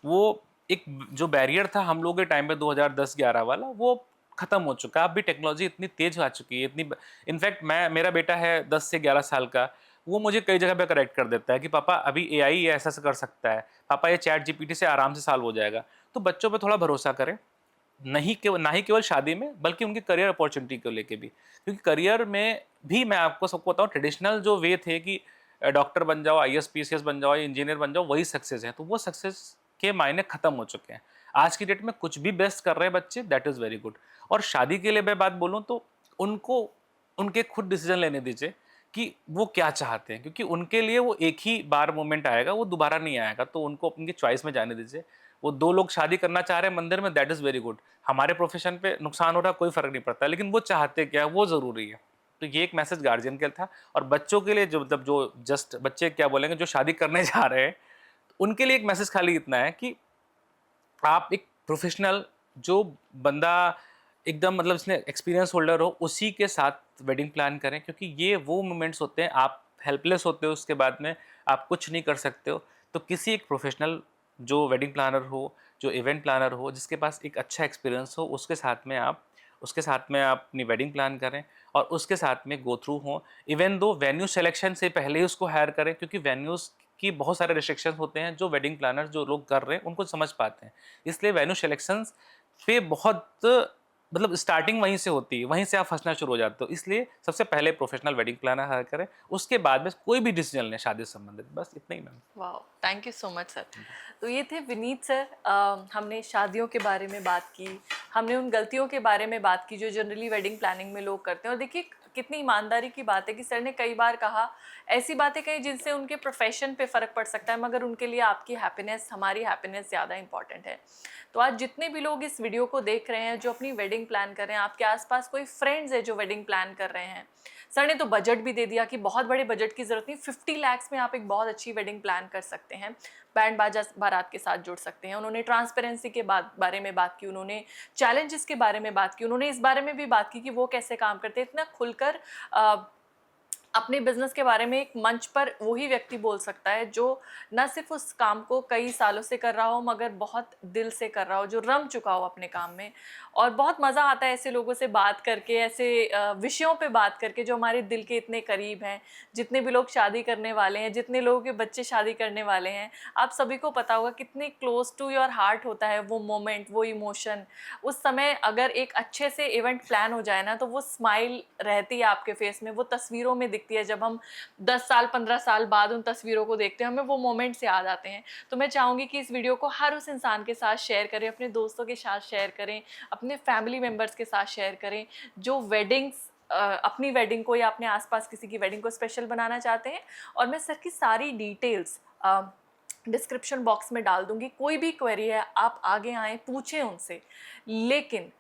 वो एक जो बैरियर था हम लोगों के टाइम पे 2010-11 वाला, वो ख़त्म हो चुका है। अब भी टेक्नोलॉजी इतनी तेज़ आ चुकी है, इतनी इनफैक्ट मेरा बेटा है 10 से 11 साल का, वो मुझे कई जगह पे करेक्ट कर देता है कि पापा अभी एआई ये ऐसा कर सकता है, पापा ये चैट जीपीटी से आराम से सॉल्व हो जाएगा। तो बच्चों पे थोड़ा भरोसा करें, ना ही केवल शादी में बल्कि उनकी करियर अपॉर्चुनिटी को लेके भी, क्योंकि करियर में भी मैं आपको सबको बताऊँ, ट्रेडिशनल जो वे थे कि डॉक्टर बन जाओ, आईएएस पीसीएस बन जाओ या इंजीनियर बन जाओ, वही सक्सेस है, तो वो सक्सेस के मायने खत्म हो चुके हैं। आज की डेट में कुछ भी बेस्ट कर रहे हैं बच्चे, दैट इज़ वेरी गुड। और शादी के लिए मैं बात बोलूँ तो उनको उनके खुद डिसीजन लेने दीजिए कि वो क्या चाहते हैं, क्योंकि उनके लिए वो एक ही बार मोमेंट आएगा, वो दोबारा नहीं आएगा, तो उनको उनकी चॉइस में जाने दीजिए। वो 2 लोग शादी करना चाह रहे हैं मंदिर में, दैट इज़ वेरी गुड। हमारे प्रोफेशन पे नुकसान हो रहा है, कोई फ़र्क नहीं पड़ता, लेकिन वो चाहते क्या है वो ज़रूरी है। तो ये एक मैसेज गार्जियन के लिए था। और बच्चों के लिए जो मतलब जो जस्ट बच्चे क्या बोलेंगे जो शादी करने जा रहे हैं, उनके लिए एक मैसेज खाली इतना है कि आप एक प्रोफेशनल जो बंदा एकदम मतलब इसने एक्सपीरियंस होल्डर हो, उसी के साथ वेडिंग प्लान करें, क्योंकि ये वो मोमेंट्स होते हैं आप हेल्पलेस होते हो, उसके बाद में आप कुछ नहीं कर सकते हो। तो किसी एक प्रोफेशनल जो वेडिंग प्लानर हो, जो इवेंट प्लानर हो, जिसके पास एक अच्छा एक्सपीरियंस हो, उसके साथ में आप अपनी वेडिंग प्लान करें और उसके साथ में गो थ्रू हों। इवन दो वेन्यू सिलेक्शन से पहले ही उसको हायर करें, क्योंकि वेन्यूज़ की बहुत सारे रिस्ट्रिक्शंस होते हैं जो वेडिंग प्लानर जो लोग कर रहे हैं उनको समझ पाते हैं। इसलिए वेन्यू सिलेक्शंस पे बहुत मतलब स्टार्टिंग वहीं से होती है, वहीं से आप फंसना शुरू हो जाते हो। इसलिए सबसे पहले प्रोफेशनल वेडिंग प्लानर हायर करें, उसके बाद में कोई भी डिसीजन लें शादी से संबंधित। बस इतना ही मैम। वाह, thank you so much sir. तो ये थे विनीत सर। हमने शादियों के बारे में बात की, हमने उन गलतियों के बारे में बात की जो जनरली वेडिंग प्लानिंग में लोग करते हैं। और देखिए कितनी ईमानदारी की बात है कि सर ने कई बार कहा, ऐसी बातें कही जिनसे उनके प्रोफेशन पे फ़र्क पड़ सकता है, मगर उनके लिए आपकी हैप्पीनेस, हमारी हैप्पीनेस ज़्यादा इंपॉर्टेंट है। तो आज जितने भी लोग इस वीडियो को देख रहे हैं जो अपनी वेडिंग प्लान कर रहे हैं, आपके आसपास कोई फ्रेंड्स है जो वेडिंग प्लान कर रहे हैं, सर ने तो बजट भी दे दिया कि बहुत बड़े बजट की ज़रूरत नहीं, 50 लाख में आप एक बहुत अच्छी वेडिंग प्लान कर सकते हैं, बैंड बाजा बारात के साथ जुड़ सकते हैं। उन्होंने ट्रांसपेरेंसी के बारे में बात की, उन्होंने चैलेंजेस के बारे में बात की, उन्होंने इस बारे में भी बात की कि वो कैसे काम करते हैं। इतना खुलकर अपने बिजनेस के बारे में एक मंच पर वही व्यक्ति बोल सकता है जो न सिर्फ उस काम को कई सालों से कर रहा हो, मगर बहुत दिल से कर रहा हो, जो रम चुका हो अपने काम में। और बहुत मज़ा आता है ऐसे लोगों से बात करके, ऐसे विषयों पे बात करके जो हमारे दिल के इतने करीब हैं। जितने भी लोग शादी करने वाले हैं, जितने लोगों के बच्चे शादी करने वाले हैं, आप सभी को पता होगा कितने क्लोज टू योर हार्ट होता है वो मोमेंट, वो इमोशन। उस समय अगर एक अच्छे से इवेंट प्लान हो जाए ना, तो वो स्माइल रहती है आपके फेस में, वो तस्वीरों में दिखती है। जब हम 10 साल 15 साल बाद उन तस्वीरों को देखते हैं, हमें वो मोमेंट्स याद आते हैं। तो मैं चाहूँगी कि इस वीडियो को हर उस इंसान के साथ शेयर करें, अपने दोस्तों के साथ शेयर करें, अपने फैमिली मेम्बर्स के साथ शेयर करें जो अपनी वेडिंग को या अपने आसपास किसी की वेडिंग को स्पेशल बनाना चाहते हैं। और मैं सर की सारी डिटेल्स डिस्क्रिप्शन बॉक्स में डाल दूंगी। कोई भी क्वेरी है आप आगे आएँ, पूछें उनसे, लेकिन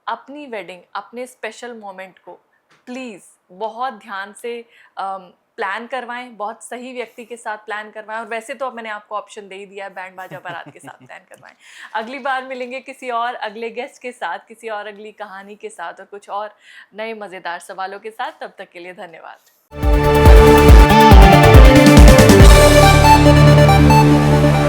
अपनी वेडिंग, अपने स्पेशल मोमेंट को प्लीज़ बहुत ध्यान से प्लान करवाएं, बहुत सही व्यक्ति के साथ प्लान करवाएं। और वैसे तो अब मैंने आपको ऑप्शन दे ही दिया है, बैंड बाजा बारात के साथ प्लान करवाएं। अगली बार मिलेंगे किसी और अगले गेस्ट के साथ, किसी और अगली कहानी के साथ और कुछ और नए मज़ेदार सवालों के साथ। तब तक के लिए धन्यवाद।